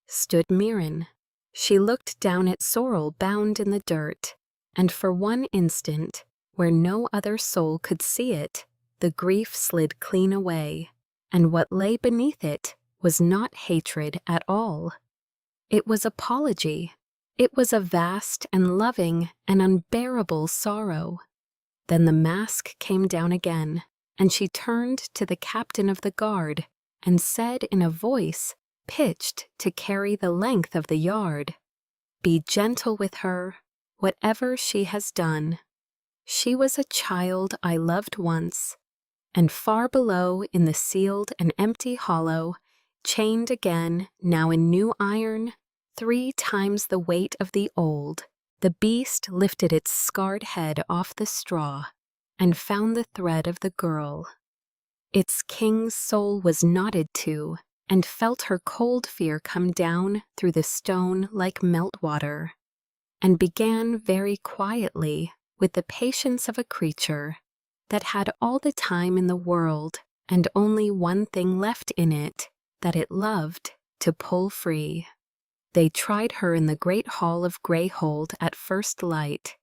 stood Mirren. She looked down at Sorrel bound in the dirt, and for one instant, where no other soul could see it, the grief slid clean away, and what lay beneath it was not hatred at all. It was apology. It was a vast and loving and unbearable sorrow. Then the mask came down again, and she turned to the captain of the guard and said in a voice pitched to carry the length of the yard, "Be gentle with her, whatever she has done. She was a child I loved once, and far below in the sealed and empty hollow, chained again, now in new iron, 3 times the weight of the old, The beast lifted its scarred head off the straw and found the thread of the girl. Its king's soul was knotted to, and felt her cold fear come down through the stone like meltwater, and began very quietly, with the patience of a creature that had all the time in the world and only one thing left in it that it loved, to pull free. They tried her in the great hall of Greyhold at first light,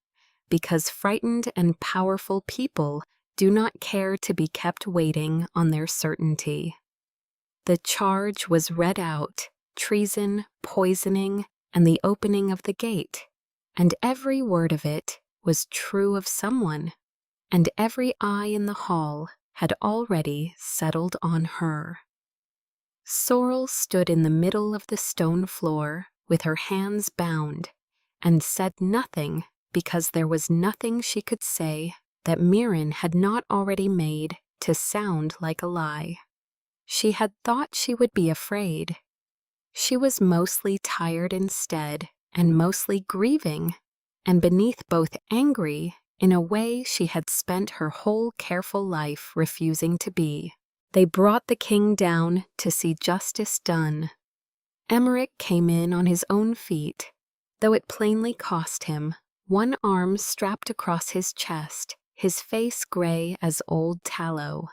because frightened and powerful people do not care to be kept waiting on their certainty. The charge was read out: treason, poisoning, and the opening of the gate, and every word of it was true of someone, and every eye in the hall had already settled on her. Sorrel stood in the middle of the stone floor with her hands bound, and said nothing, because there was nothing she could say that Mirren had not already made to sound like a lie. She had thought she would be afraid. She was mostly tired instead, and mostly grieving, and beneath both angry in a way she had spent her whole careful life refusing to be. They brought the king down to see justice done. Emmerich came in on his own feet, though it plainly cost him, one arm strapped across his chest, his face gray as old tallow.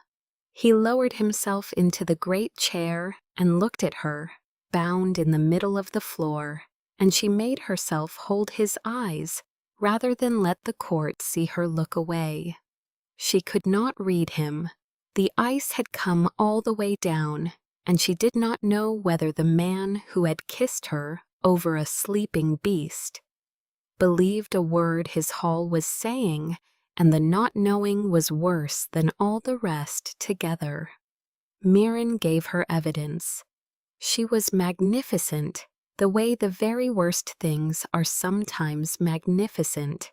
He lowered himself into the great chair and looked at her, bound in the middle of the floor, and she made herself hold his eyes rather than let the court see her look away. She could not read him. The ice had come all the way down, and she did not know whether the man who had kissed her over a sleeping beast believed a word his hall was saying, and the not knowing was worse than all the rest together. Mirren gave her evidence. She was magnificent, the way the very worst things are sometimes magnificent.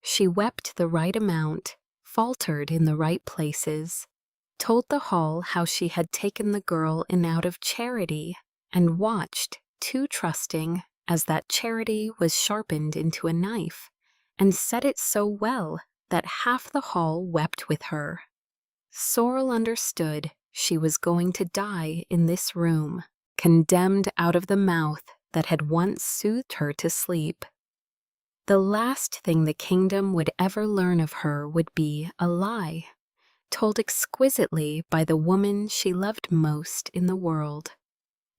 She wept the right amount, faltered in the right places, told the hall how she had taken the girl in out of charity, and watched, too trusting, as that charity was sharpened into a knife, and said it so well that half the hall wept with her. Sorrel understood she was going to die in this room, condemned out of the mouth that had once soothed her to sleep. The last thing the kingdom would ever learn of her would be a lie, told exquisitely by the woman she loved most in the world.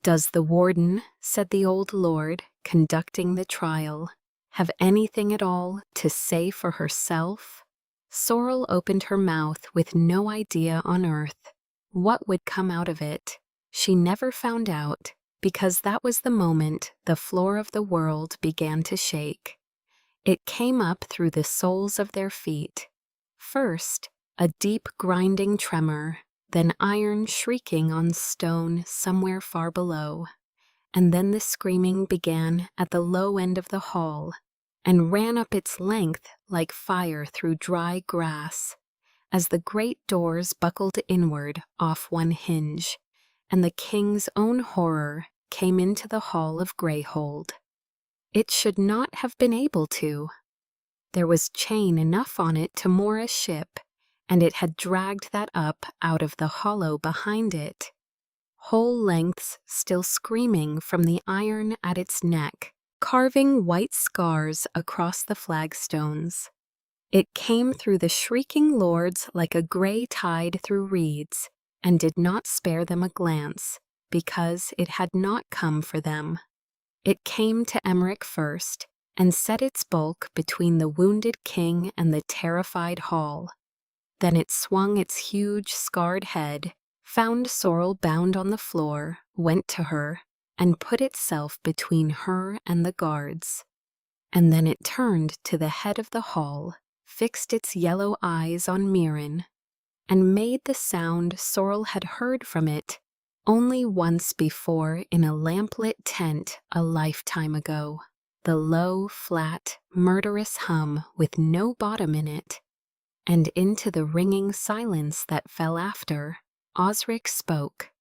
"Does the warden," said the old lord, conducting the trial, "have anything at all to say for herself?" Sorrel opened her mouth with no idea on earth. What would come out of it? She never found out, because that was the moment the floor of the world began to shake. It came up through the soles of their feet. First, a deep grinding tremor, then iron shrieking on stone somewhere far below, and then the screaming began at the low end of the hall, and ran up its length like fire through dry grass, as the great doors buckled inward off one hinge, and the king's own horror came into the hall of Greyhold. It should not have been able to. There was chain enough on it to moor a ship, and it had dragged that up out of the hollow behind it, whole lengths still screaming from the iron at its neck, carving white scars across the flagstones. It came through the shrieking lords like a gray tide through reeds, and did not spare them a glance, because it had not come for them. It came to Emmerich first, and set its bulk between the wounded king and the terrified hall. Then it swung its huge, scarred head, found Sorrel bound on the floor, went to her, and put itself between her and the guards. And then it turned to the head of the hall, fixed its yellow eyes on Mirren, and made the sound Sorrel had heard from it only once before in a lamplit tent a lifetime ago. The low, flat, murderous hum with no bottom in it. And into the ringing silence that fell after, Osric spoke.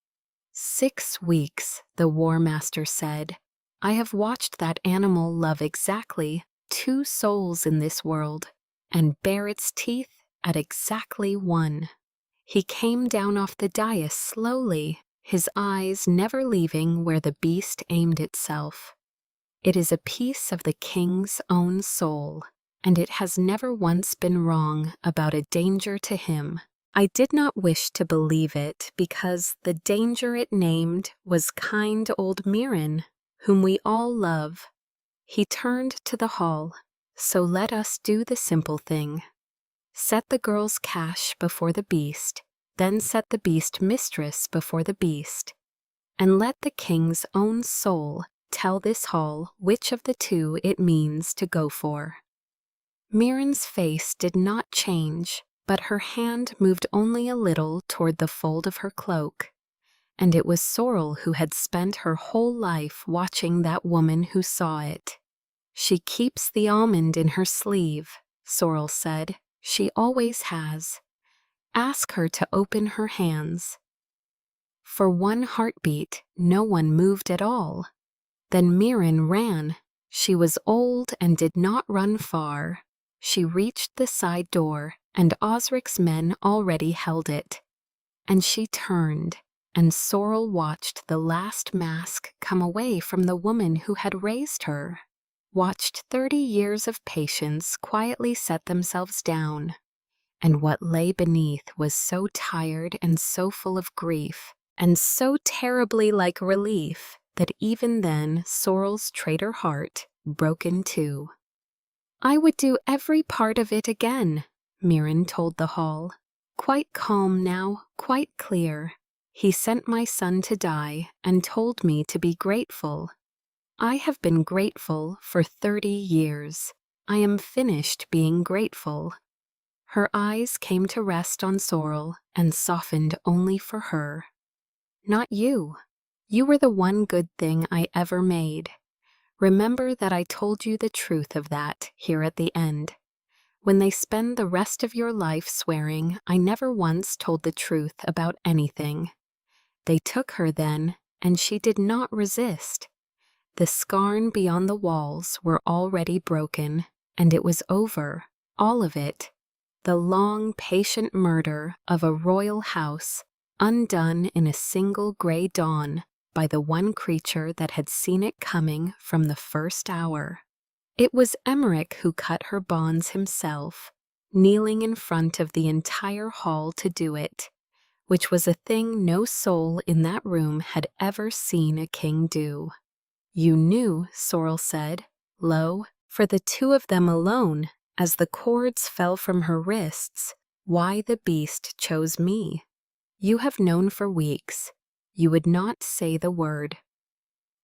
6 weeks, the War Master said. I have watched that animal love exactly two souls in this world and bare its teeth at exactly one. He came down off the dais slowly, his eyes never leaving where the beast aimed itself. It is a piece of the king's own soul, and it has never once been wrong about a danger to him. I did not wish to believe it because the danger it named was kind old Mirren, whom we all love. He turned to the hall. So let us do the simple thing. Set the girl's cash before the beast, then set the beast mistress before the beast, and let the king's own soul tell this hall which of the two it means to go for. Mirren's face did not change, but her hand moved only a little toward the fold of her cloak, and it was Sorrel who had spent her whole life watching that woman who saw it. She keeps the almond in her sleeve, Sorrel said. She always has. Ask her to open her hands. For one heartbeat, no one moved at all. Then Mirren ran. She was old and did not run far. She reached the side door, and Osric's men already held it. And she turned, and Sorrel watched the last mask come away from the woman who had raised her. Watched 30 years of patience quietly set themselves down. And what lay beneath was so tired and so full of grief, and so terribly like relief, that even then Sorrel's traitor heart broke in two. I would do every part of it again, Mirren told the hall. Quite calm now, quite clear. He sent my son to die and told me to be grateful. I have been grateful for 30 years. I am finished being grateful. Her eyes came to rest on Sorrel and softened only for her. Not you. You were the one good thing I ever made. Remember that I told you the truth of that here at the end. When they spend the rest of your life swearing, I never once told the truth about anything. They took her then, and she did not resist. The scarn beyond the walls were already broken, and it was over, all of it. The long, patient murder of a royal house, undone in a single gray dawn by the one creature that had seen it coming from the first hour. It was Emmerich who cut her bonds himself, kneeling in front of the entire hall to do it, which was a thing no soul in that room had ever seen a king do. You knew, Sorrel said, low, for the two of them alone, as the cords fell from her wrists, why the beast chose me. You have known for weeks. You would not say the word.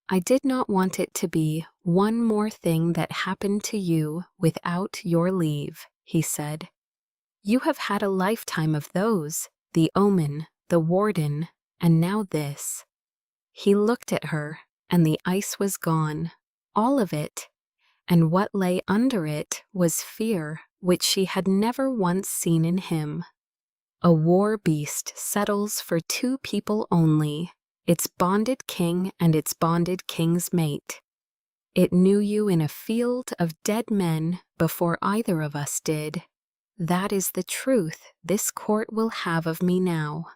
I did not want it to be one more thing that happened to you without your leave, he said. You have had a lifetime of those, the omen, the warden, and now this. He looked at her, and the ice was gone, all of it, and what lay under it was fear, which she had never once seen in him. A war beast settles for two people only, its bonded king and its bonded king's mate. It knew you in a field of dead men before either of us did. That is the truth this court will have of me now,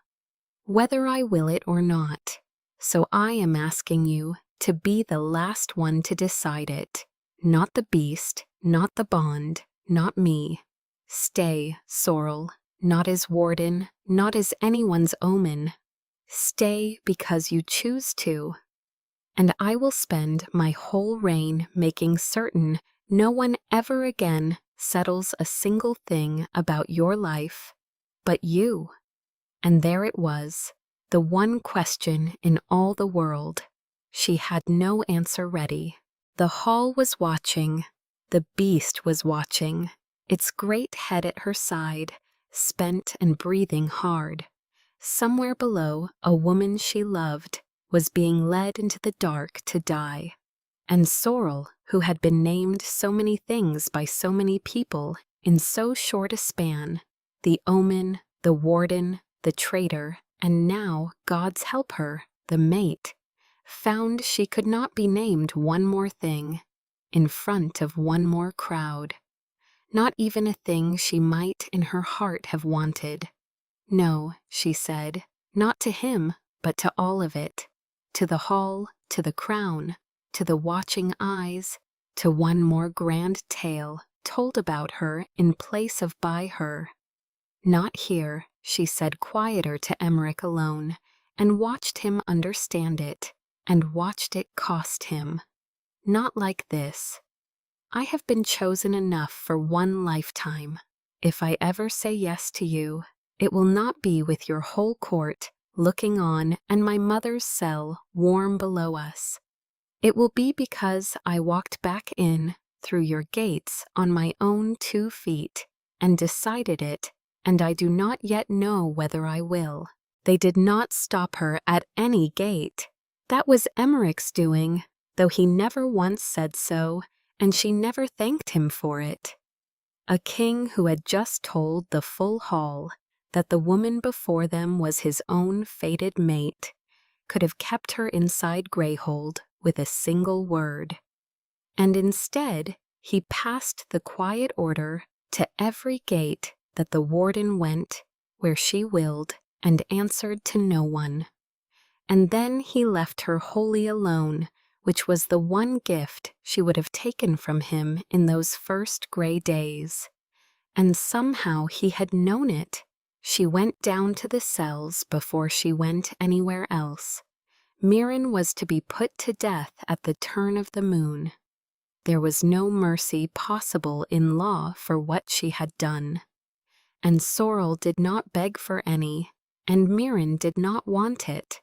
whether I will it or not. So I am asking you to be the last one to decide it. Not the beast, not the bond, not me. Stay, Sorrel, not as warden, not as anyone's omen. Stay because you choose to. And I will spend my whole reign making certain no one ever again settles a single thing about your life but you. And there it was, the one question in all the world. She had no answer ready. The hall was watching. The beast was watching, its great head at her side, spent and breathing hard. Somewhere below, a woman she loved was being led into the dark to die. And Sorrel, who had been named so many things by so many people in so short a span, the omen, the warden, the traitor, and now, God's help her, the mate, found she could not be named one more thing. in front of one more crowd. Not even a thing she might in her heart have wanted. No, she said, not to him, but to all of it. To the hall, to the crown, to the watching eyes, to one more grand tale told about her in place of by her. Not here, she said quieter to Emmerich alone, and watched him understand it, and watched it cost him. Not like this. I have been chosen enough for one lifetime. If I ever say yes to you, it will not be with your whole court looking on and my mother's cell warm below us. It will be because I walked back in through your gates on my own 2 feet and decided it, and I do not yet know whether I will. They did not stop her at any gate. That was Emmerich's doing, though he never once said so, and she never thanked him for it. A king who had just told the full hall that the woman before them was his own fated mate could have kept her inside Greyhold with a single word. And instead, he passed the quiet order to every gate that the warden went where she willed and answered to no one. And then he left her wholly alone, which was the one gift she would have taken from him in those first gray days. And somehow he had known it. She went down to the cells before she went anywhere else. Mirren was to be put to death at the turn of the moon. There was no mercy possible in law for what she had done. And Sorrel did not beg for any, and Mirren did not want it.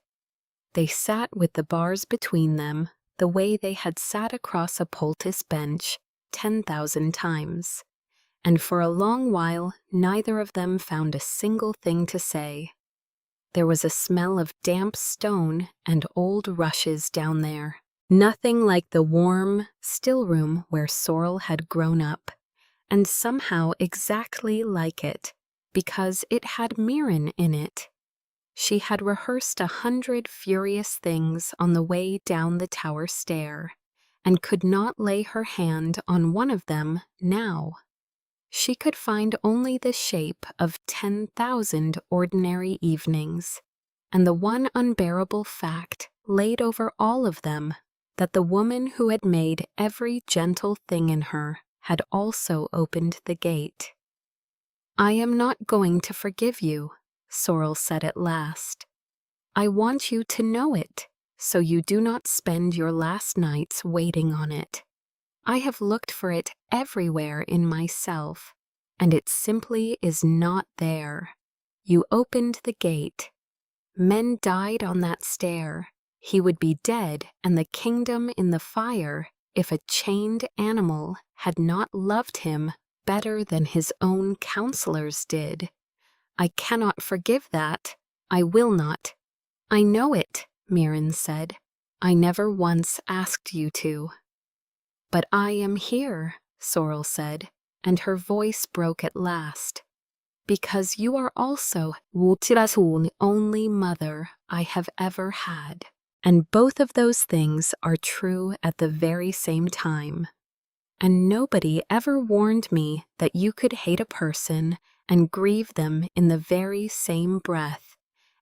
They sat with the bars between them, the way they had sat across a poultice bench 10,000 times. And for a long while neither of them found a single thing to say. There was a smell of damp stone and old rushes down there, nothing like the warm, still room where Sorrel had grown up, and somehow exactly like it, because it had Mirren in it. She had rehearsed 100 furious things on the way down the tower stair, and could not lay her hand on one of them now. She could find only the shape of 10,000 ordinary evenings, and the one unbearable fact laid over all of them, that the woman who had made every gentle thing in her had also opened the gate. "I am not going to forgive you," Sorrel said at last. "I want you to know it, so you do not spend your last nights waiting on it. I have looked for it everywhere in myself, and it simply is not there. You opened the gate. Men died on that stair. He would be dead and the kingdom in the fire if a chained animal had not loved him better than his own counselors did. I cannot forgive that. I will not." "I know it," Mirren said. "I never once asked you to." "But I am here," Sorrel said, and her voice broke at last, "because you are also the only mother I have ever had. And both of those things are true at the very same time. And nobody ever warned me that you could hate a person and grieve them in the very same breath,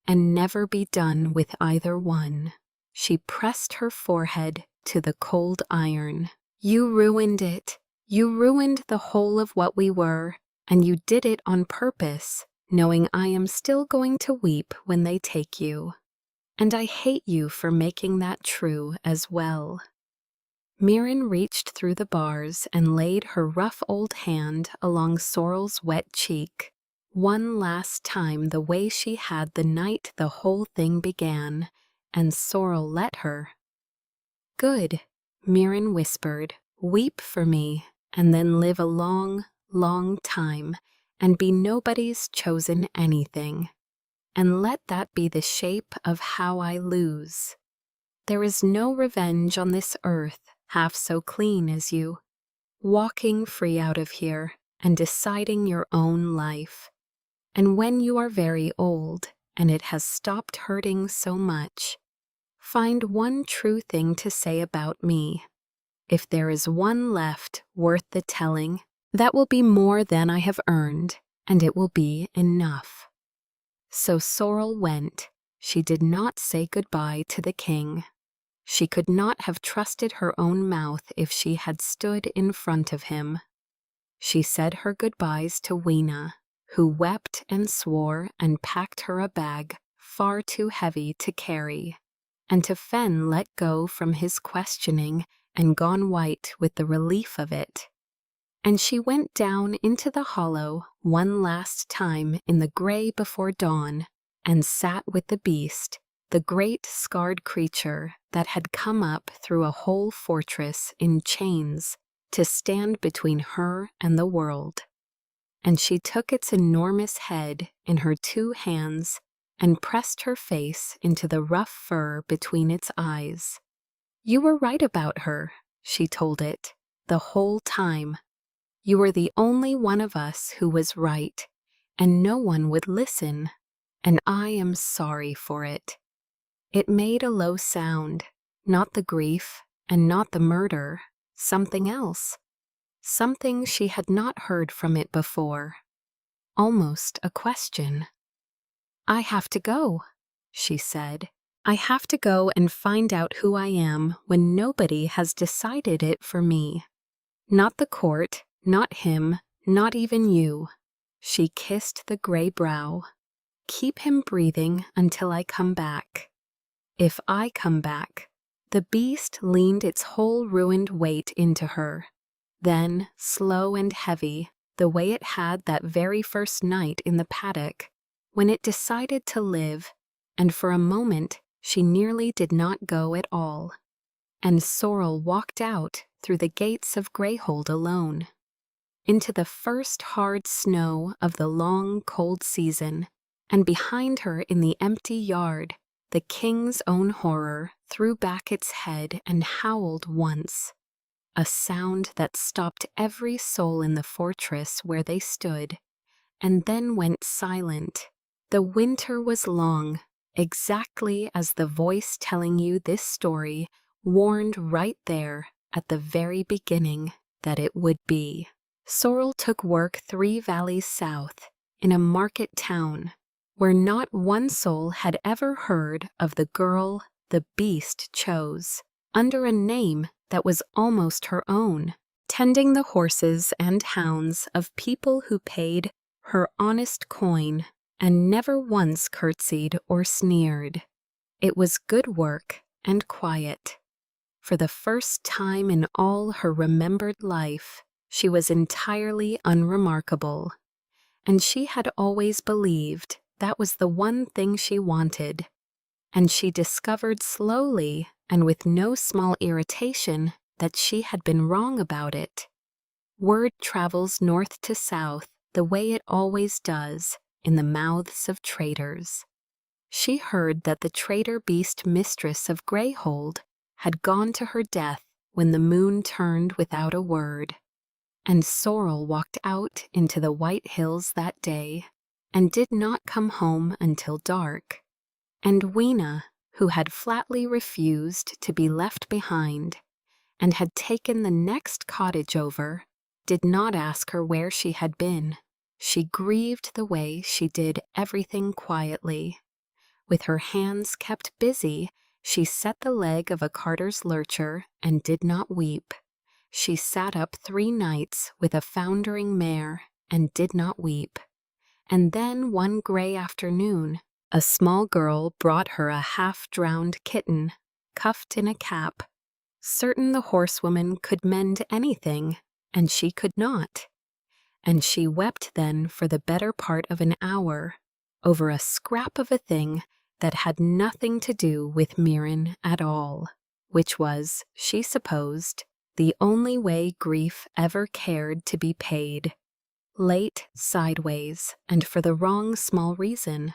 and never be done with either one." She pressed her forehead to the cold iron. "You ruined it. You ruined the whole of what we were, and you did it on purpose, knowing I am still going to weep when they take you. And I hate you for making that true as well." Mirren reached through the bars and laid her rough old hand along Sorrel's wet cheek, one last time the way she had the night the whole thing began, and Sorrel let her. "Good," Mirren whispered, "weep for me, and then live a long, long time, and be nobody's chosen anything. And let that be the shape of how I lose. There is no revenge on this earth half so clean as you, walking free out of here and deciding your own life. And when you are very old and it has stopped hurting so much, find one true thing to say about me. If there is one left worth the telling, that will be more than I have earned, and it will be enough." So Sorrel went. She did not say goodbye to the king. She could not have trusted her own mouth if she had stood in front of him. She said her goodbyes to Weena, who wept and swore and packed her a bag far too heavy to carry, and to Fen let go from his questioning and gone white with the relief of it. And she went down into the hollow one last time in the gray before dawn, and sat with the beast, the great scarred creature that had come up through a whole fortress in chains to stand between her and the world. And she took its enormous head in her two hands and pressed her face into the rough fur between its eyes. "You were right about her," she told it, "the whole time. You were the only one of us who was right, and no one would listen, and I am sorry for it." It made a low sound, not the grief and not the murder, something else, something she had not heard from it before, almost a question. "I have to go," she said. "I have to go and find out who I am when nobody has decided it for me. Not the court, not him, not even you." She kissed the gray brow. "Keep him breathing until I come back. If I come back." The beast leaned its whole ruined weight into her. Then, slow and heavy, the way it had that very first night in the paddock, when it decided to live, and for a moment she nearly did not go at all. And Sorrel walked out through the gates of Greyhold alone, into the first hard snow of the long, cold season, and behind her in the empty yard, the king's own horror threw back its head and howled once, a sound that stopped every soul in the fortress where they stood, and then went silent. The winter was long, exactly as the voice telling you this story warned right there at the very beginning that it would be. Sorrel took work 3 valleys south, in a market town, where not one soul had ever heard of the girl the beast chose, under a name that was almost her own, tending the horses and hounds of people who paid her honest coin and never once curtsied or sneered. It was good work and quiet. For the first time in all her remembered life, she was entirely unremarkable, and she had always believed that was the one thing she wanted, and she discovered slowly and with no small irritation that she had been wrong about it. Word travels north to south the way it always does in the mouths of traitors. She heard that the traitor beast mistress of Greyhold had gone to her death when the moon turned without a word, and Sorrel walked out into the white hills that day and did not come home until dark. And Weena, who had flatly refused to be left behind and had taken the next cottage over, did not ask her where she had been. She grieved the way she did everything quietly. With her hands kept busy, she set the leg of a carter's lurcher and did not weep. She sat up 3 nights with a foundering mare and did not weep. And then one gray afternoon, a small girl brought her a half-drowned kitten, cuffed in a cap. Certain the horsewoman could mend anything, and she could not. And she wept then for the better part of an hour, over a scrap of a thing that had nothing to do with Mirren at all, which was, she supposed, the only way grief ever cared to be paid. Late, sideways, and for the wrong small reason.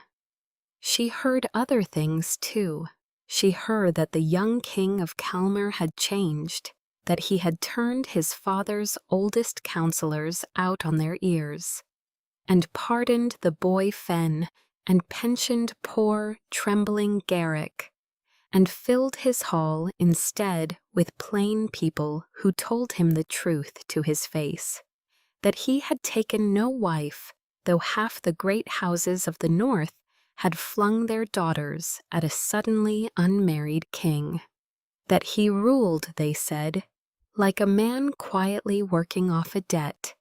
She heard other things, too. She heard that the young king of Calmer had changed, that he had turned his father's oldest counselors out on their ears, and pardoned the boy Fen, and pensioned poor, trembling Garrick, and filled his hall instead with plain people who told him the truth to his face, that he had taken no wife, though half the great houses of the north had flung their daughters at a suddenly unmarried king. That he ruled, they said, like a man quietly working off a debt.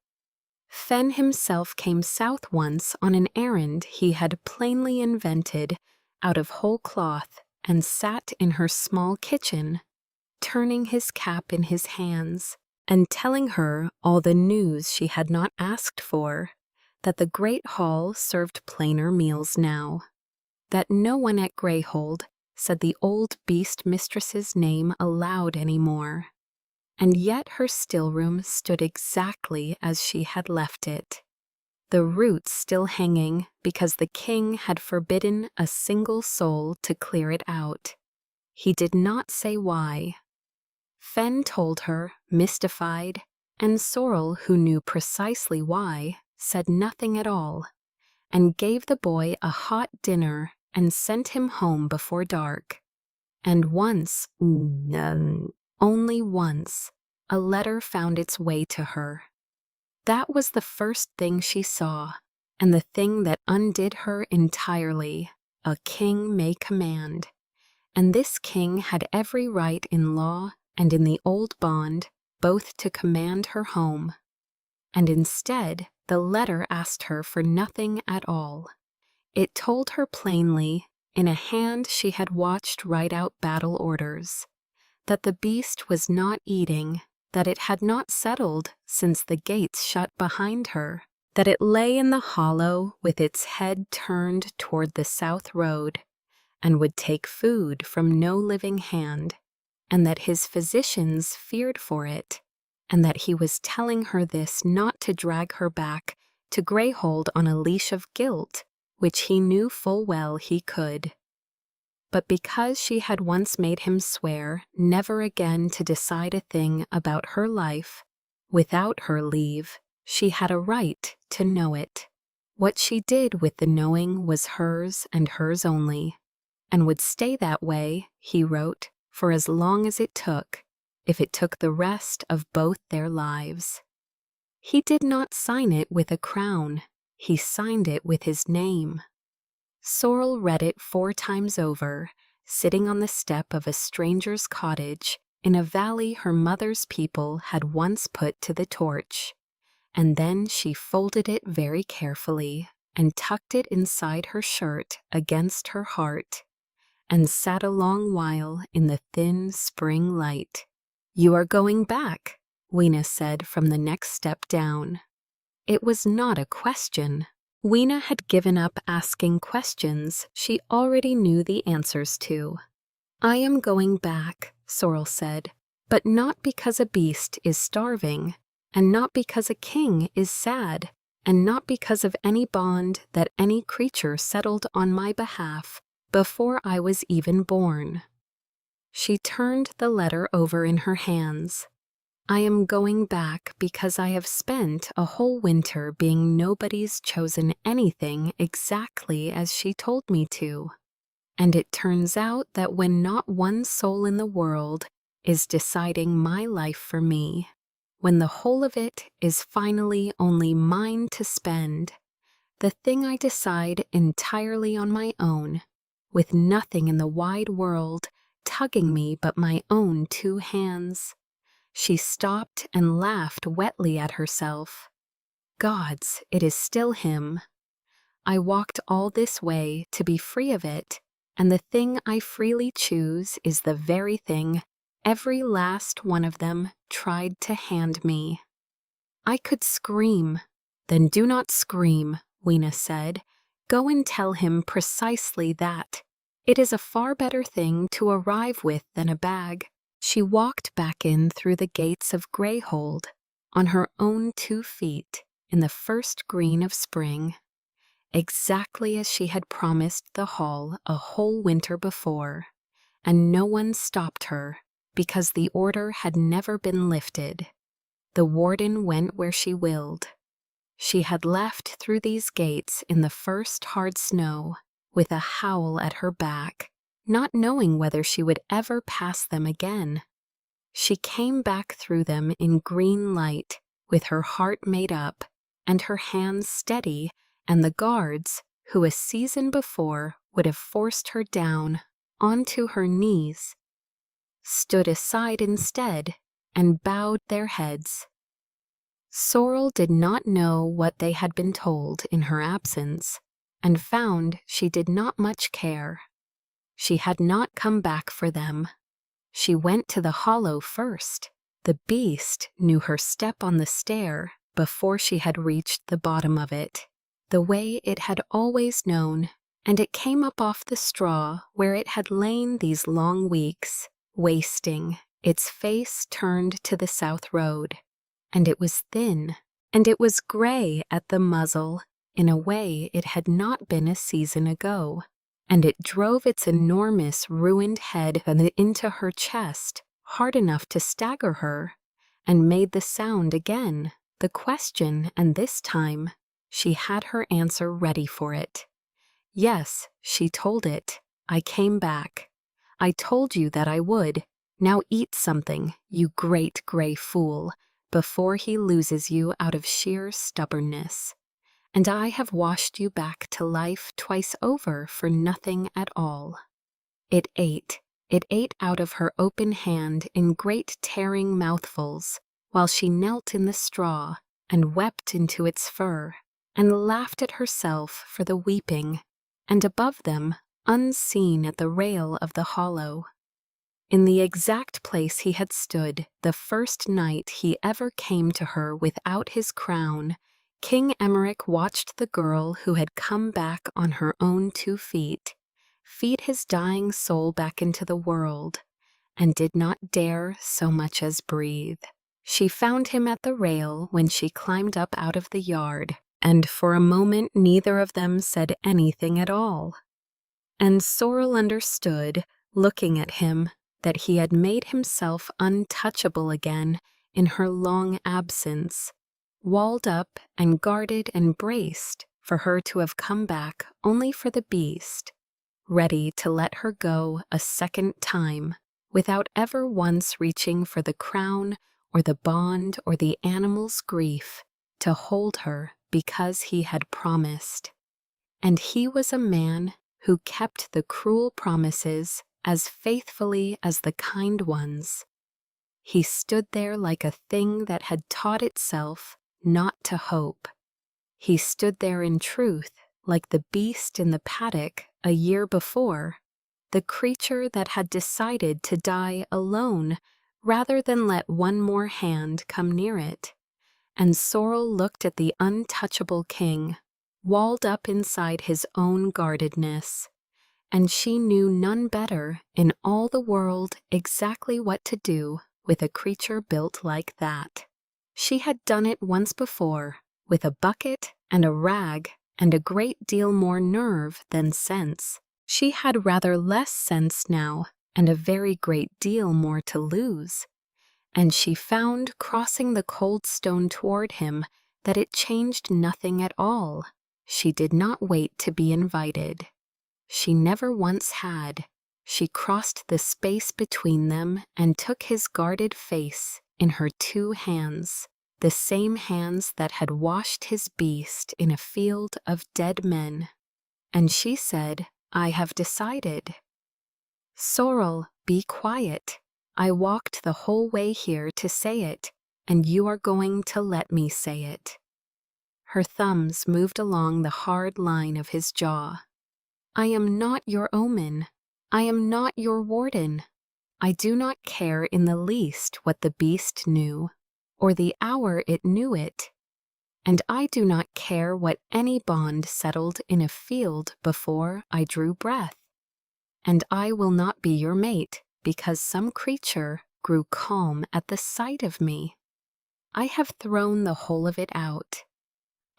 Fen himself came south once on an errand he had plainly invented out of whole cloth and sat in her small kitchen, turning his cap in his hands and telling her all the news she had not asked for, that the great hall served plainer meals now, that no one at Greyhold said the old beast mistress's name aloud any more, and yet her still-room stood exactly as she had left it, the roots still hanging because the king had forbidden a single soul to clear it out. He did not say why. Fen told her, mystified, and Sorrel, who knew precisely why, said nothing at all, and gave the boy a hot dinner and sent him home before dark. And once, only once, a letter found its way to her. That was the first thing she saw, and the thing that undid her entirely. A king may command, and this king had every right in law and in the old bond both to command her home. And instead, the letter asked her for nothing at all. It told her plainly, in a hand she had watched write out battle orders, that the beast was not eating, that it had not settled since the gates shut behind her, that it lay in the hollow with its head turned toward the south road, and would take food from no living hand, and that his physicians feared for it, and that he was telling her this not to drag her back to Greyhold on a leash of guilt, which he knew full well he could. But because she had once made him swear never again to decide a thing about her life, without her leave, she had a right to know it. What she did with the knowing was hers and hers only, and would stay that way, he wrote, for as long as it took, if it took the rest of both their lives. He did not sign it with a crown, he signed it with his name. Sorrel read it 4 times over, sitting on the step of a stranger's cottage in a valley her mother's people had once put to the torch, and then she folded it very carefully and tucked it inside her shirt against her heart, and sat a long while in the thin spring light. "You are going back," Weena said from the next step down. It was not a question. Weena had given up asking questions she already knew the answers to. "I am going back," Sorrel said, "but not because a beast is starving, and not because a king is sad, and not because of any bond that any creature settled on my behalf before I was even born." She turned the letter over in her hands. "I am going back because I have spent a whole winter being nobody's chosen anything exactly as she told me to. And it turns out that when not one soul in the world is deciding my life for me, when the whole of it is finally only mine to spend, the thing I decide entirely on my own, with nothing in the wide world tugging me but my own 2 hands." She stopped and laughed wetly at herself. "Gods, it is still him. I walked all this way to be free of it, and the thing I freely choose is the very thing every last one of them tried to hand me." I could scream. "Then do not scream," Weena said. "Go and tell him precisely that. It is a far better thing to arrive with than a bag." She walked back in through the gates of Greyhold, on her own 2 feet, in the first green of spring, exactly as she had promised the hall a whole winter before, and no one stopped her, because the order had never been lifted. The warden went where she willed. She had left through these gates in the first hard snow, with a howl at her back, not knowing whether she would ever pass them again. She came back through them in green light, with her heart made up, and her hands steady, and the guards, who a season before would have forced her down onto her knees, stood aside instead and bowed their heads. Sorrel did not know what they had been told in her absence, and found she did not much care. She had not come back for them. She went to the hollow first. The beast knew her step on the stair before she had reached the bottom of it, the way it had always known, and it came up off the straw where it had lain these long weeks, wasting, its face turned to the south road. And it was thin, and it was gray at the muzzle in a way it had not been a season ago, and it drove its enormous ruined head into her chest hard enough to stagger her, and made the sound again, the question, and this time she had her answer ready for it. Yes, she told it. I came back. I told you that I would. Now eat something, you great gray fool, before he loses you out of sheer stubbornness. And I have washed you back to life twice over for nothing at all. It ate out of her open hand in great tearing mouthfuls, while she knelt in the straw and wept into its fur, and laughed at herself for the weeping, and above them, unseen at the rail of the hollow, in the exact place he had stood the first night he ever came to her without his crown, King Emmerich watched the girl who had come back on her own 2 feet, feed his dying soul back into the world, and did not dare so much as breathe. She found him at the rail when she climbed up out of the yard, and for a moment neither of them said anything at all. And Sorrel understood, looking at him, that he had made himself untouchable again in her long absence, walled up and guarded and braced for her to have come back only for the beast, ready to let her go a second time, without ever once reaching for the crown or the bond or the animal's grief, to hold her because he had promised. And he was a man who kept the cruel promises as faithfully as the kind ones. He stood there like a thing that had taught itself not to hope. He stood there in truth like the beast in the paddock a year before, the creature that had decided to die alone rather than let one more hand come near it. And Sorrel looked at the untouchable king, walled up inside his own guardedness, and she knew none better in all the world exactly what to do with a creature built like that. She had done it once before, with a bucket and a rag and a great deal more nerve than sense. She had rather less sense now, and a very great deal more to lose. And she found, crossing the cold stone toward him, that it changed nothing at all. She did not wait to be invited. She never once had. She crossed the space between them and took his guarded face in her 2 hands, the same hands that had washed his beast in a field of dead men. And she said, I have decided. Sorrel, be quiet. I walked the whole way here to say it, and you are going to let me say it. Her thumbs moved along the hard line of his jaw. I am not your omen. I am not your warden. I do not care in the least what the beast knew, or the hour it knew it. And I do not care what any bond settled in a field before I drew breath. And I will not be your mate, because some creature grew calm at the sight of me. I have thrown the whole of it out.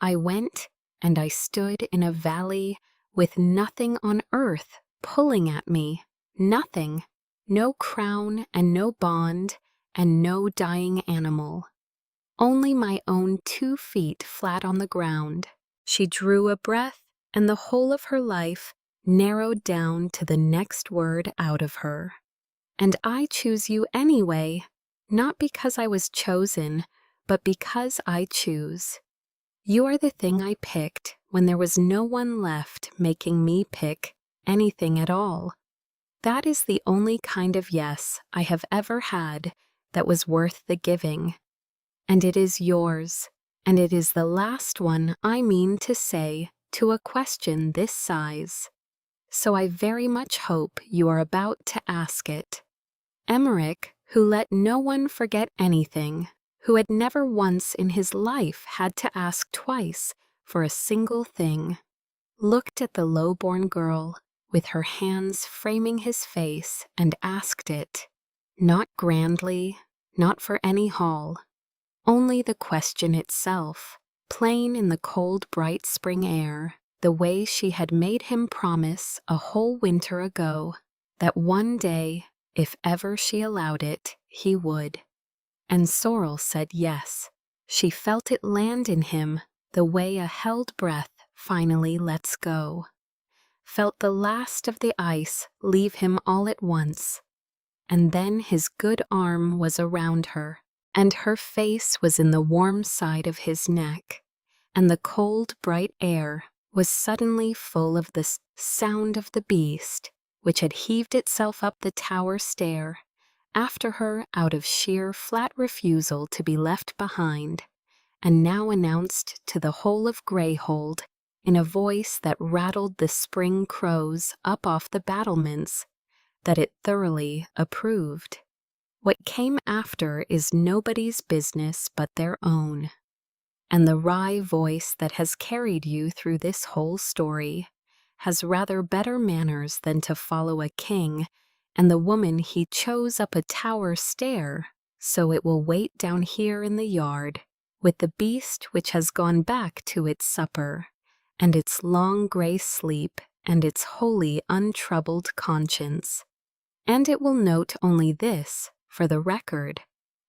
I went, and I stood in a valley with nothing on earth pulling at me, nothing, no crown and no bond and no dying animal. Only my own 2 feet flat on the ground. She drew a breath, and the whole of her life narrowed down to the next word out of her. And I choose you anyway, not because I was chosen, but because I choose. You are the thing I picked when there was no one left making me pick anything at all. That is the only kind of yes I have ever had that was worth the giving. And it is yours, and it is the last one I mean to say to a question this size. So I very much hope you are about to ask it. Emmerich, who let no one forget anything, who had never once in his life had to ask twice for a single thing, looked at the lowborn girl with her hands framing his face and asked it, not grandly, not for any hall, only the question itself, plain in the cold bright spring air, the way she had made him promise a whole winter ago, that one day, if ever she allowed it, he would. And Sorrel said yes. She felt it land in him the way a held breath finally lets go. Felt the last of the ice leave him all at once. And then his good arm was around her, and her face was in the warm side of his neck, and the cold bright air was suddenly full of the sound of the beast, which had heaved itself up the tower stair after her out of sheer flat refusal to be left behind, and now announced to the whole of Greyhold in a voice that rattled the spring crows up off the battlements that it thoroughly approved. What came after is nobody's business but their own. And the wry voice that has carried you through this whole story has rather better manners than to follow a king and the woman he chose up a tower stair, so it will wait down here in the yard with the beast which has gone back to its supper, and its long gray sleep, and its wholly untroubled conscience. And it will note only this, for the record,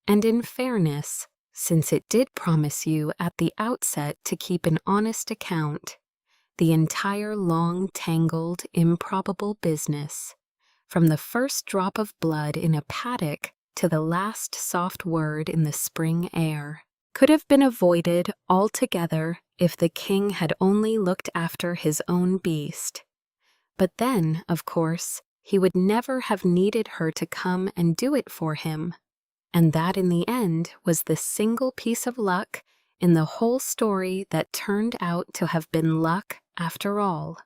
and in fairness, since it did promise you at the outset to keep an honest account, the entire long, tangled, improbable business, from the first drop of blood in a paddock to the last soft word in the spring air, could have been avoided altogether if the king had only looked after his own beast. But then, of course, he would never have needed her to come and do it for him, and that in the end was the single piece of luck in the whole story that turned out to have been luck after all.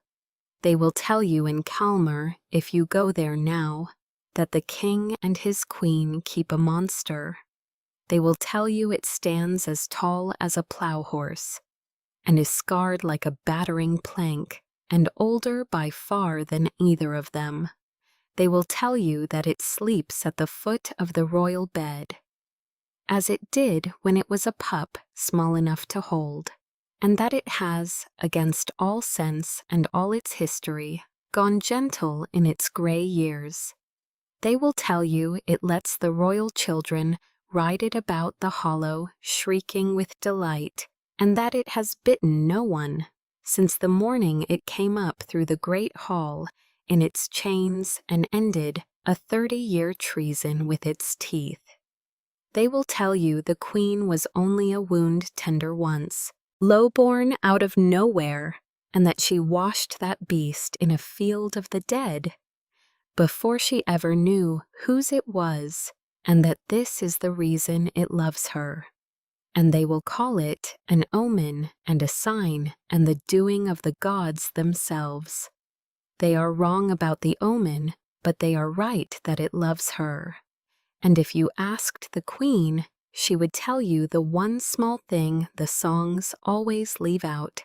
They will tell you in Calmer, if you go there now, that the king and his queen keep a monster. They will tell you it stands as tall as a plow horse, and is scarred like a battering plank, and older by far than either of them. They will tell you that it sleeps at the foot of the royal bed, as it did when it was a pup small enough to hold, and that it has, against all sense and all its history, gone gentle in its gray years. They will tell you it lets the royal children ride it about the hollow, shrieking with delight, and that it has bitten no one since the morning it came up through the great hall in its chains and ended a 30-year treason with its teeth. They will tell you the queen was only a wound tender once, lowborn out of nowhere, and that she washed that beast in a field of the dead before she ever knew whose it was, and that this is the reason it loves her. And they will call it an omen and a sign and the doing of the gods themselves. They are wrong about the omen, but they are right that it loves her. And if you asked the queen, she would tell you the one small thing the songs always leave out.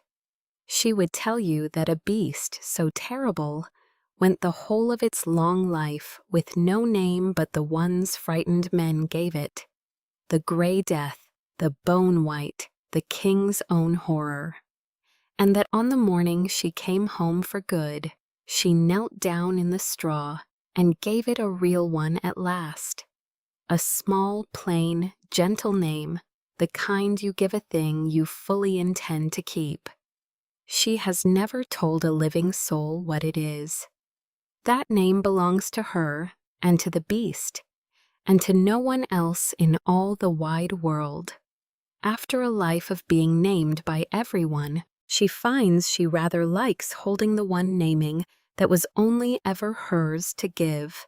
She would tell you that a beast so terrible went the whole of its long life with no name but the ones frightened men gave it, the gray death, the bone white, the king's own horror. And that on the morning she came home for good, she knelt down in the straw and gave it a real one at last. A small, plain, gentle name, the kind you give a thing you fully intend to keep. She has never told a living soul what it is. That name belongs to her and to the beast, and to no one else in all the wide world. After a life of being named by everyone, she finds she rather likes holding the one naming that was only ever hers to give.